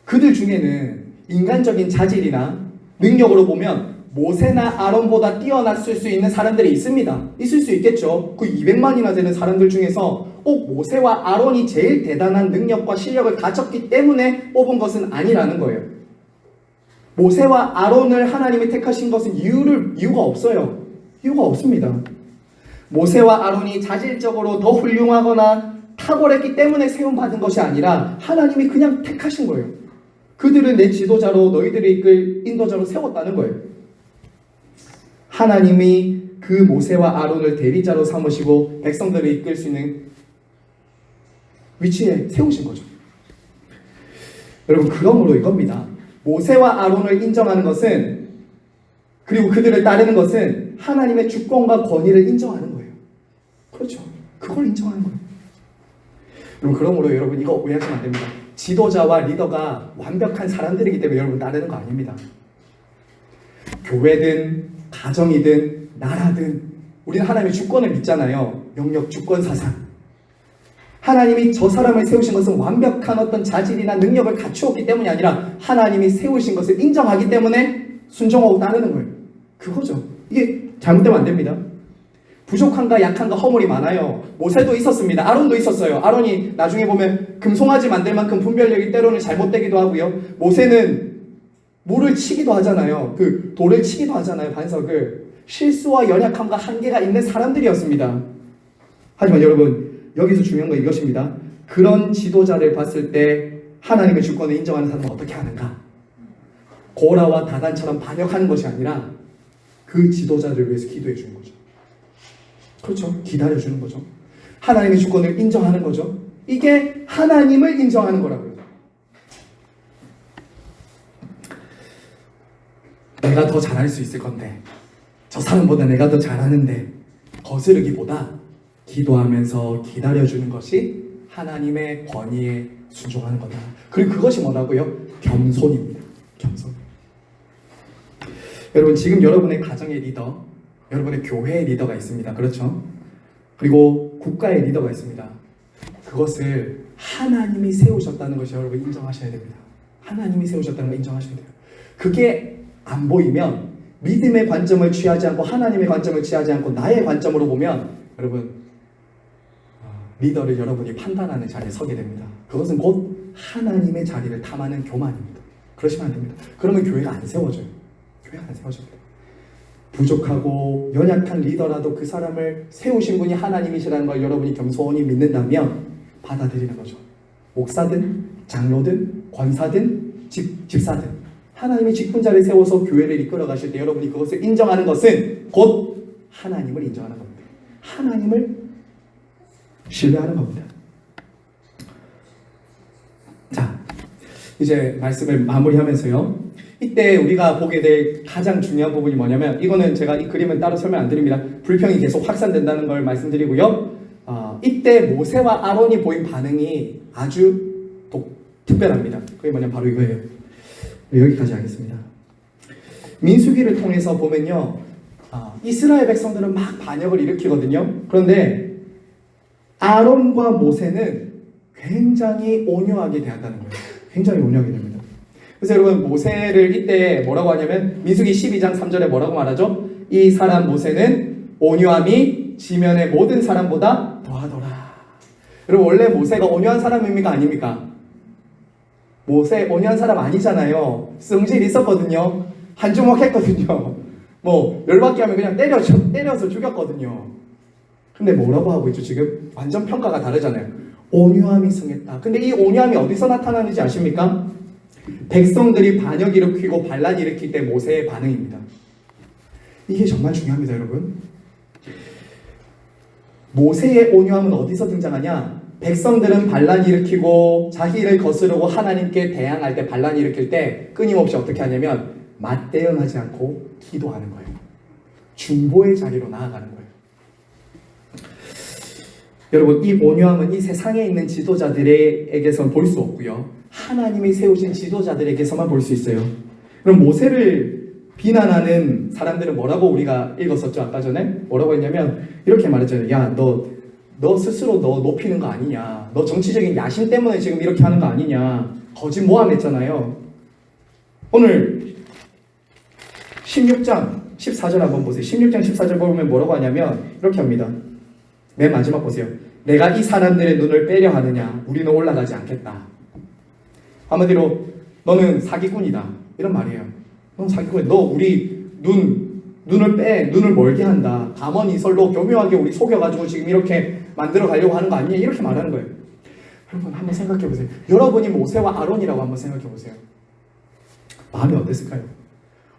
Speaker 1: 그들 중에는 인간적인 자질이나 능력으로 보면 모세나 아론보다 뛰어났을 수 있는 사람들이 있습니다. 있을 수 있겠죠. 그 200만이나 되는 사람들 중에서 꼭 모세와 아론이 제일 대단한 능력과 실력을 가졌기 때문에 뽑은 것은 아니라는 거예요. 모세와 아론을 하나님이 택하신 것은 이유가 없어요. 이유가 없습니다. 모세와 아론이 자질적으로 더 훌륭하거나 탁월했기 때문에 세움받은 것이 아니라 하나님이 그냥 택하신 거예요. 그들은 내 지도자로 너희들을 이끌 인도자로 세웠다는 거예요. 하나님이 그 모세와 아론을 대리자로 삼으시고 백성들을 이끌 수 있는 위치에 세우신 거죠. 여러분, 그러므로 이겁니다. 모세와 아론을 인정하는 것은, 그리고 그들을 따르는 것은 하나님의 주권과 권위를 인정하는 거예요. 그렇죠. 그걸 인정하는 거예요. 여러분, 그러므로 여러분 이거 오해하시면 안 됩니다. 지도자와 리더가 완벽한 사람들이기 때문에 여러분 따르는 거 아닙니다. 교회든 가정이든 나라든 우리는 하나님의 주권을 믿잖아요. 영역 주권 사상. 하나님이 저 사람을 세우신 것은 완벽한 어떤 자질이나 능력을 갖추었기 때문이 아니라 하나님이 세우신 것을 인정하기 때문에 순종하고 따르는 거예요. 그거죠. 이게 잘못되면 안 됩니다. 부족한가 약한가 허물이 많아요. 모세도 있었습니다. 아론도 있었어요. 아론이 나중에 보면 금송아지 만들 만큼 분별력이 때로는 잘못되기도 하고요. 모세는 물을 치기도 하잖아요. 그 돌을 치기도 하잖아요. 반석을. 실수와 연약함과 한계가 있는 사람들이었습니다. 하지만 여러분, 여기서 중요한 건 이것입니다. 그런 지도자를 봤을 때 하나님의 주권을 인정하는 사람은 어떻게 하는가? 고라와 다단처럼 반역하는 것이 아니라 그 지도자를 위해서 기도해 주는 거죠. 그렇죠. 기다려주는 거죠. 하나님의 주권을 인정하는 거죠. 이게 하나님을 인정하는 거라고요. 내가 더 잘할 수 있을 건데, 저 사람보다 내가 더 잘하는데, 거스르기보다 기도하면서 기다려주는 것이 하나님의 권위에 순종하는 거다. 그리고 그것이 뭐라고요? 겸손입니다. 겸손. 여러분, 지금 여러분의 가정의 리더, 여러분의 교회의 리더가 있습니다. 그렇죠? 그리고 국가의 리더가 있습니다. 그것을 하나님이 세우셨다는 것이 여러분 인정하셔야 됩니다. 하나님이 세우셨다는 걸 인정하셔야 돼요. 그게 안 보이면 믿음의 관점을 취하지 않고 하나님의 관점을 취하지 않고 나의 관점으로 보면 여러분 리더를 여러분이 판단하는 자리에 서게 됩니다. 그것은 곧 하나님의 자리를 탐하는 교만입니다. 그러시면 안 됩니다. 그러면 교회가 안 세워져요. 교회가 안 세워집니다. 부족하고 연약한 리더라도 그 사람을 세우신 분이 하나님이시라는 걸 여러분이 겸손히 믿는다면 받아들이는 거죠. 목사든 장로든 권사든 집사든 하나님이 직분자를 세워서 교회를 이끌어 가실 때 여러분이 그것을 인정하는 것은 곧 하나님을 인정하는 겁니다. 하나님을 신뢰하는 겁니다. 자, 이제 말씀을 마무리하면서요. 이때 우리가 보게 될 가장 중요한 부분이 뭐냐면, 이거는 제가 이 그림은 따로 설명 안 드립니다. 불평이 계속 확산된다는 걸 말씀드리고요. 이때 모세와 아론이 보인 반응이 아주 특별합니다. 그게 뭐냐면 바로 이거예요. 여기까지 하겠습니다. 민수기를 통해서 보면요, 이스라엘 백성들은 막 반역을 일으키거든요. 그런데 아론과 모세는 굉장히 온유하게 대한다는 거예요. 굉장히 온유하게 됩니다. 그래서 여러분, 모세를 이때 뭐라고 하냐면 민수기 12장 3절에 뭐라고 말하죠? 이 사람 모세는 온유함이 지면의 모든 사람보다 더하더라. 여러분, 원래 모세가 온유한 사람입니까? 아닙니까? 모세 온유한 사람 아니잖아요. 성질이 있었거든요. 한 주먹 했거든요. 뭐 열받게 하면 그냥 때려서 죽였거든요. 근데 뭐라고 하고 있죠? 지금 완전 평가가 다르잖아요. 온유함이 승했다. 근데 이 온유함이 어디서 나타나는지 아십니까? 백성들이 반역 일으키고 반란 일으킬 때 모세의 반응입니다. 이게 정말 중요합니다, 여러분. 모세의 온유함은 어디서 등장하냐? 백성들은 반란 일으키고 자기 일을 거스르고 하나님께 대항할 때, 반란 일으킬 때 끊임없이 어떻게 하냐면 맞대응하지 않고 기도하는 거예요. 중보의 자리로 나아가는 거예요. 여러분, 이 온유함은 이 세상에 있는 지도자들에게선 볼 수 없고요, 하나님이 세우신 지도자들에게서만 볼 수 있어요. 그럼 모세를 비난하는 사람들은 뭐라고 우리가 읽었었죠? 아까 전에 뭐라고 했냐면 이렇게 말했잖아요. 야, 너 스스로 너 높이는 거 아니냐, 너 정치적인 야심 때문에 지금 이렇게 하는 거 아니냐, 거짓 모함했잖아요. 오늘 16장 14절 한번 보세요. 16장 14절 보면 뭐라고 하냐면 이렇게 합니다. 맨 마지막 보세요. 내가 이 사람들의 눈을 빼려 하느냐, 우리는 올라가지 않겠다. 한마디로 너는 사기꾼이다, 이런 말이에요. 넌 사기꾼이야. 너 우리 눈을 멀게 한다. 가머니설로 교묘하게 우리 속여가지고 지금 이렇게 만들어 가려고 하는 거 아니냐, 이렇게 말하는 거예요. 여러분, 한번 생각해 보세요. 여러분이 모세와 아론이라고 한번 생각해 보세요. 마음이 어땠을까요?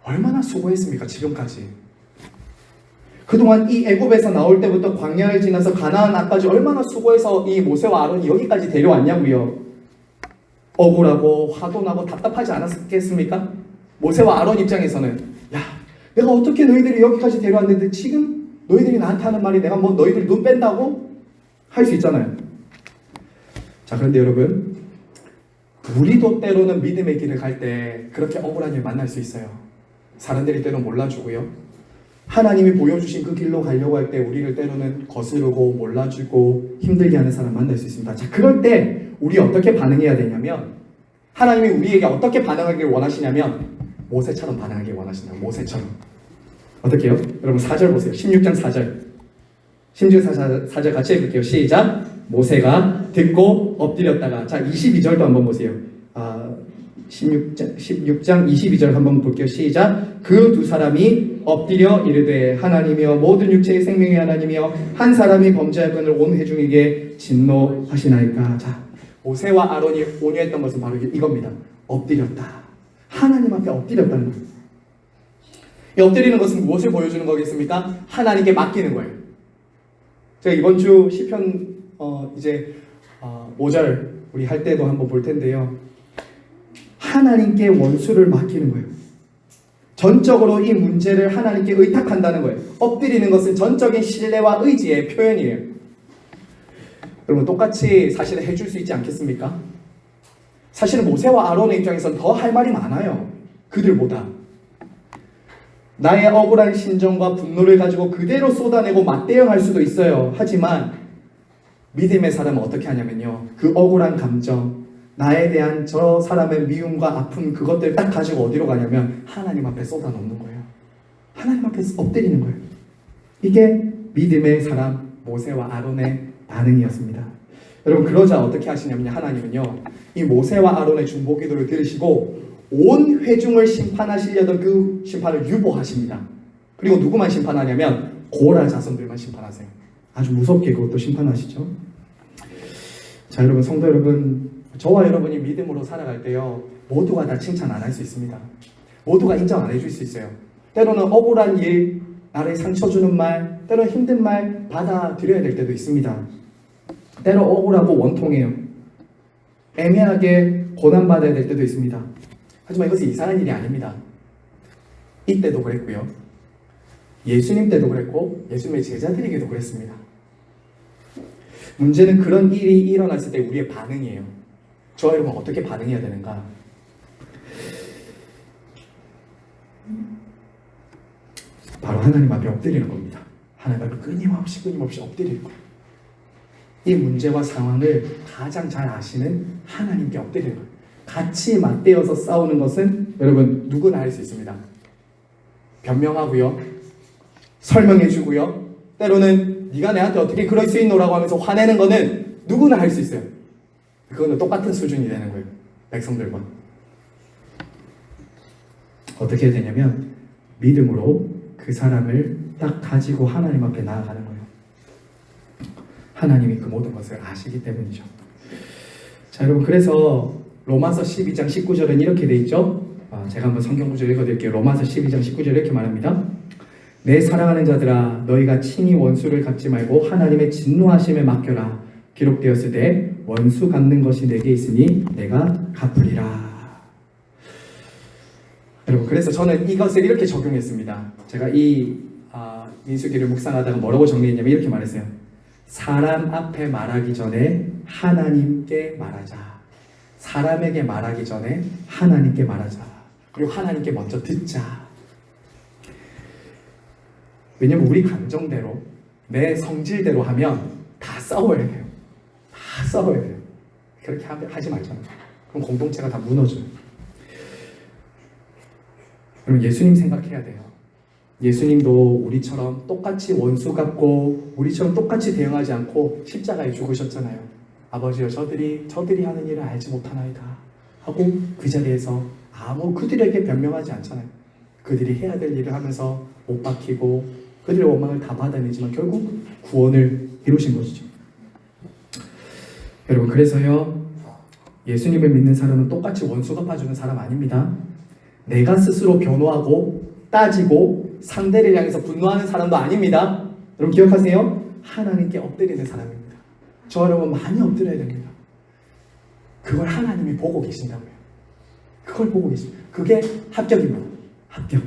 Speaker 1: 얼마나 수고했습니까, 지금까지. 그동안 이 애굽에서 나올 때부터 광야를 지나서 가나안 앞까지 얼마나 수고해서 이 모세와 아론이 여기까지 데려왔냐고요. 억울하고 화도 나고 답답하지 않았겠습니까? 모세와 아론 입장에서는 야, 내가 어떻게 너희들이 여기까지 데려왔는데 지금 너희들이 나한테 하는 말이 내가 뭐 너희들 눈 뺀다고? 할 수 있잖아요. 자, 그런데 여러분, 우리도 때로는 믿음의 길을 갈 때 그렇게 억울한 일 만날 수 있어요. 사람들이 때로 몰라주고요. 하나님이 보여주신 그 길로 가려고 할 때 우리를 때로는 거스르고 몰라주고 힘들게 하는 사람 만날 수 있습니다. 자, 그럴 때 우리 어떻게 반응해야 되냐면, 하나님이 우리에게 어떻게 반응하길 원하시냐면 모세처럼 반응하길 원하신다고. 모세처럼. 어떻게요? 여러분 4절 보세요. 16장 4절. 16장 4절 같이 읽을게요. 시작. 모세가 듣고 엎드렸다가, 자 22절도 한번 보세요. 16장 22절 한번 볼게요. 시작. 그 두 사람이 엎드려 이르되 하나님이여 모든 육체의 생명의 하나님이여 한 사람이 범죄할 건을 온 회중에게 진노하시나이까. 자, 모세와 아론이 온유했던 것은 바로 이겁니다. 엎드렸다. 하나님 앞에 엎드렸다는 거예요. 이 엎드리는 것은 무엇을 보여주는 거겠습니까? 하나님께 맡기는 거예요. 제가 이번 주 시편 이제 5절 우리 할 때도 한번 볼 텐데요. 하나님께 원수를 맡기는 거예요. 전적으로 이 문제를 하나님께 의탁한다는 거예요. 엎드리는 것은 전적인 신뢰와 의지의 표현이에요. 여러분 똑같이 사실은 해줄 수 있지 않겠습니까? 사실은 모세와 아론의 입장에서는 더 할 말이 많아요. 그들보다. 나의 억울한 심정과 분노를 가지고 그대로 쏟아내고 맞대응할 수도 있어요. 하지만 믿음의 사람은 어떻게 하냐면요. 그 억울한 감정, 나에 대한 저 사람의 미움과 아픔, 그것들을 딱 가지고 어디로 가냐면 하나님 앞에 쏟아놓는 거예요. 하나님 앞에 엎드리는 거예요. 이게 믿음의 사람 모세와 아론의 반응이었습니다. 여러분 그러자 어떻게 하시냐면요. 하나님은요. 이 모세와 아론의 중보기도를 들으시고 온 회중을 심판하시려던 그 심판을 유보하십니다. 그리고 누구만 심판하냐면 고라 자손들만 심판하세요. 아주 무섭게 그것도 심판하시죠. 자, 여러분 성도 여러분, 저와 여러분이 믿음으로 살아갈 때요 모두가 다 칭찬 안 할 수 있습니다. 모두가 인정 안 해줄 수 있어요. 때로는 억울한 일, 나를 상처 주는 말, 때로는 힘든 말 받아들여야 될 때도 있습니다. 때로 억울하고 원통해요. 애매하게 고난받아야 될 때도 있습니다. 하지만 이것은 이상한 일이 아닙니다. 이때도 그랬고요. 예수님 때도 그랬고 예수님의 제자들에게도 그랬습니다. 문제는 그런 일이 일어났을 때 우리의 반응이에요. 저와 여러분 어떻게 반응해야 되는가? 바로 하나님 앞에 엎드리는 겁니다. 하나님 앞에 끊임없이 엎드리는 거예요. 이 문제와 상황을 가장 잘 아시는 하나님께 엎드리는 거예요. 같이 맞대어서 싸우는 것은 여러분 누구나 할 수 있습니다. 변명하고요, 설명해주고요, 때로는 네가 내한테 어떻게 그럴 수 있노라고 하면서 화내는 거는 누구나 할 수 있어요. 그거는 똑같은 수준이 되는 거예요. 백성들과 어떻게 해야 되냐면 믿음으로 그 사람을 딱 가지고 하나님 앞에 나아가는 거예요. 하나님이 그 모든 것을 아시기 때문이죠. 자, 여러분 그래서 로마서 12장 19절은 이렇게 돼 있죠. 제가 한번 성경 구절 읽어드릴게요. 로마서 12장 19절 이렇게 말합니다. 내 사랑하는 자들아 너희가 친히 원수를 갚지 말고 하나님의 진노하심에 맡겨라. 기록되었을 때 원수 갚는 것이 내게 있으니 내가 갚으리라. 여러분 그래서 저는 이것을 이렇게 적용했습니다. 제가 이 민수기를 묵상하다가 뭐라고 정리했냐면 이렇게 말했어요. 사람 앞에 말하기 전에 하나님께 말하자. 사람에게 말하기 전에 하나님께 말하자. 그리고 하나님께 먼저 듣자. 왜냐면 우리 감정대로 내 성질대로 하면 다 싸워야 돼요. 다 싸워야 돼요. 그렇게 하지 말잖아요. 그럼 공동체가 다 무너져요. 그럼 예수님 생각해야 돼요. 예수님도 우리처럼 똑같이 원수 갚고 우리처럼 똑같이 대응하지 않고 십자가에 죽으셨잖아요. 아버지여 저들이 하는 일을 알지 못하나이다 하고 그 자리에서 그들에게 변명하지 않잖아요. 그들이 해야 될 일을 하면서 못 박히고 그들의 원망을 다 받아내지만 결국 구원을 이루신 것이죠. 여러분 그래서요 예수님을 믿는 사람은 똑같이 원수 갚아주는 사람 아닙니다. 내가 스스로 변호하고 따지고 상대를 향해서 분노하는 사람도 아닙니다. 여러분 기억하세요? 하나님께 엎드리는 사람입니다. 저 여러분 많이 엎드려야 됩니다. 그걸 하나님이 보고 계신다고요. 그걸 보고 계십니다. 그게 합격입니다. 합격.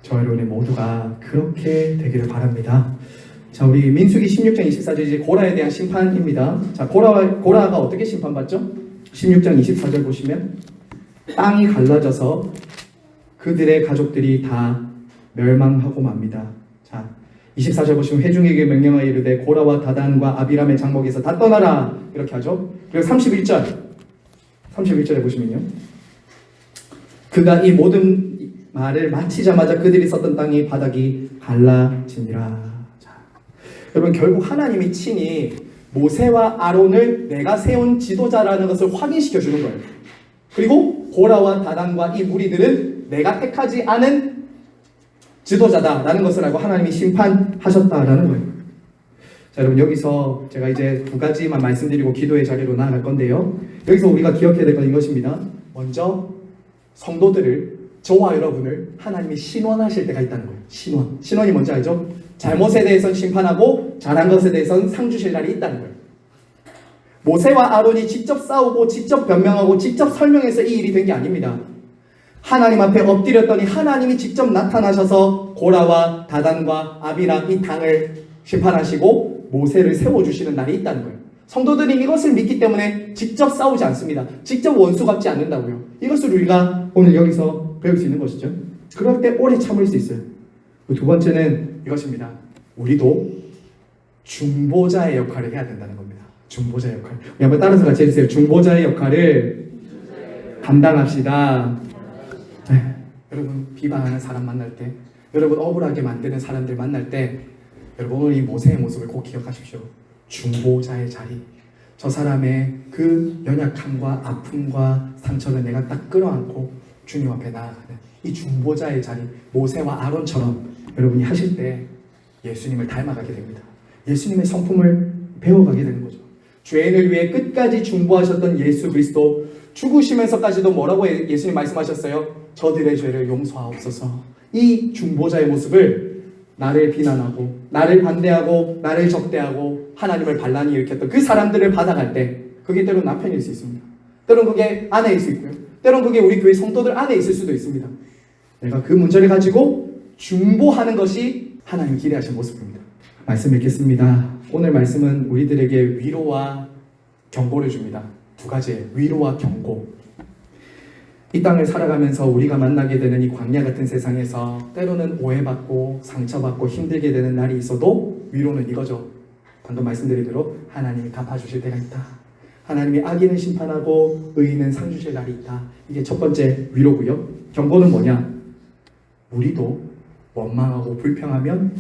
Speaker 1: 저 여러분이 모두가 그렇게 되기를 바랍니다. 자, 우리 민수기 16장 24절 이제 고라에 대한 심판입니다. 자, 고라가 어떻게 심판받죠? 16장 24절 보시면 땅이 갈라져서 그들의 가족들이 다 멸망하고 맙니다. 자, 24절 보시면 회중에게 명령하여 이르되 고라와 다단과 아비람의 장막에서 다 떠나라 이렇게 하죠. 그리고 31절에 보시면요, 그가 이 모든 말을 마치자마자 그들이 썼던 땅이 바닥이 갈라지니라. 자, 여러분 결국 하나님이 친히 모세와 아론을 내가 세운 지도자라는 것을 확인시켜 주는 거예요. 그리고 고라와 다단과 이 무리들은 내가 택하지 않은 지도자다라는 것을 알고 하나님이 심판하셨다라는 거예요. 자, 여러분 여기서 제가 이제 두 가지만 말씀드리고 기도의 자리로 나아갈 건데요. 여기서 우리가 기억해야 될 건 이것입니다. 먼저 성도들을, 저와 여러분을 하나님이 신원하실 때가 있다는 거예요. 신원이 뭔지 알죠? 잘못에 대해서는 심판하고 잘한 것에 대해서는 상 주실 날이 있다는 거예요. 모세와 아론이 직접 싸우고 직접 변명하고 직접 설명해서 이 일이 된 게 아닙니다. 하나님 앞에 엎드렸더니 하나님이 직접 나타나셔서 고라와 다단과 아비람 이 당을 심판하시고 모세를 세워주시는 날이 있다는 거예요. 성도들이 이것을 믿기 때문에 직접 싸우지 않습니다. 직접 원수 갚지 않는다고요. 이것을 우리가 오늘 여기서 배울 수 있는 것이죠. 그럴 때 오래 참을 수 있어요. 두 번째는 이것입니다. 우리도 중보자의 역할을 해야 된다는 겁니다. 중보자의 역할. 우리 한번 따라서 같이 해주세요. 중보자의 역할을 감당합시다. 네. 여러분 비방하는 사람 만날 때, 여러분 억울하게 만드는 사람들 만날 때, 여러분 오늘 이 모세의 모습을 꼭 기억하십시오. 중보자의 자리. 저 사람의 그 연약함과 아픔과 상처를 내가 딱 끌어안고 주님 앞에 나아가는 이 중보자의 자리, 모세와 아론처럼 여러분이 하실 때 예수님을 닮아가게 됩니다. 예수님의 성품을 배워가게 되는 거죠. 죄인을 위해 끝까지 중보하셨던 예수 그리스도, 죽으시면서까지도 뭐라고 예수님 말씀하셨어요? 저들의 죄를 용서하옵소서. 이 중보자의 모습을 나를 비난하고 나를 반대하고 나를 적대하고 하나님을 반란히 일으켰던 그 사람들을 받아갈 때, 그게 때로는 남편일 수 있습니다. 때로는 그게 아내일 수 있고요. 때로는 그게 우리 교회 성도들 안에 있을 수도 있습니다. 내가 그 문제를 가지고 중보하는 것이 하나님 기대하신 모습입니다. 말씀 읽겠습니다. 오늘 말씀은 우리들에게 위로와 경고를 줍니다. 두 가지의 위로와 경고. 이 땅을 살아가면서 우리가 만나게 되는 이 광야 같은 세상에서 때로는 오해받고 상처받고 힘들게 되는 날이 있어도 위로는 이거죠. 방금 말씀드린 대로 하나님이 갚아주실 때가 있다. 하나님이 악인을 심판하고 의인은 상 주실 날이 있다. 이게 첫 번째 위로고요. 경고는 뭐냐? 우리도 원망하고 불평하면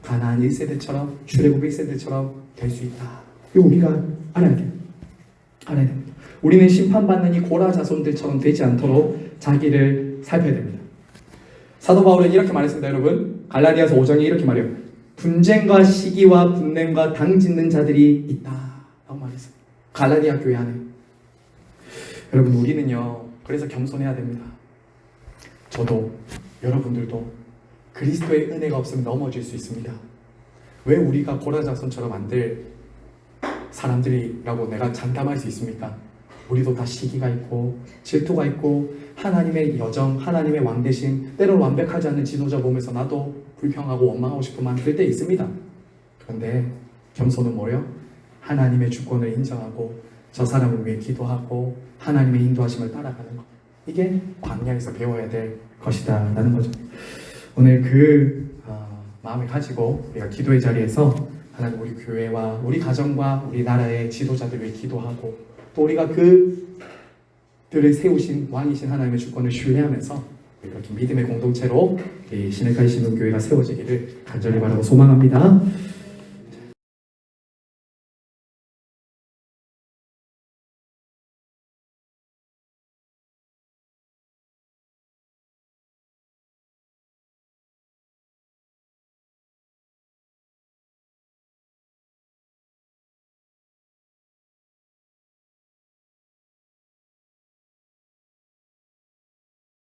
Speaker 1: 가나안 1세대처럼 출애굽 1세대처럼 될 수 있다. 이거 우리가 알아야 돼요. 알아야 됩니다. 우리는 심판받는 이 고라 자손들처럼 되지 않도록 자기를 살펴야 됩니다. 사도 바울은 이렇게 말했습니다. 여러분 갈라디아서 5장에 이렇게 말해요. 분쟁과 시기와 분냄과 당 짓는 자들이 있다 라고 말했어요. 갈라디아 교회 안에. 여러분 우리는요 그래서 겸손해야 됩니다. 저도 여러분들도 그리스도의 은혜가 없으면 넘어질 수 있습니다. 왜 우리가 고라 자손처럼 안 될 사람들이라고 내가 장담할 수 있습니까? 우리도 다 시기가 있고 질투가 있고 하나님의 여정, 하나님의 왕대심, 때로는 완벽하지 않는 지도자 보면서 나도 불평하고 원망하고 싶은 마음 들 때 있습니다. 그런데 겸손은 뭐예요? 하나님의 주권을 인정하고 저 사람을 위해 기도하고 하나님의 인도하심을 따라가는 것. 이게 광야에서 배워야 될 것이다 라는 거죠. 오늘 그 마음을 가지고 우리가 기도의 자리에서 하나님 우리 교회와 우리 가정과 우리 나라의 지도자들 위해 기도하고 또 우리가 그들을 세우신 왕이신 하나님의 주권을 신뢰하면서 이렇게 믿음의 공동체로 이 신의 가이시는 교회가 세워지기를 간절히 바라고 소망합니다.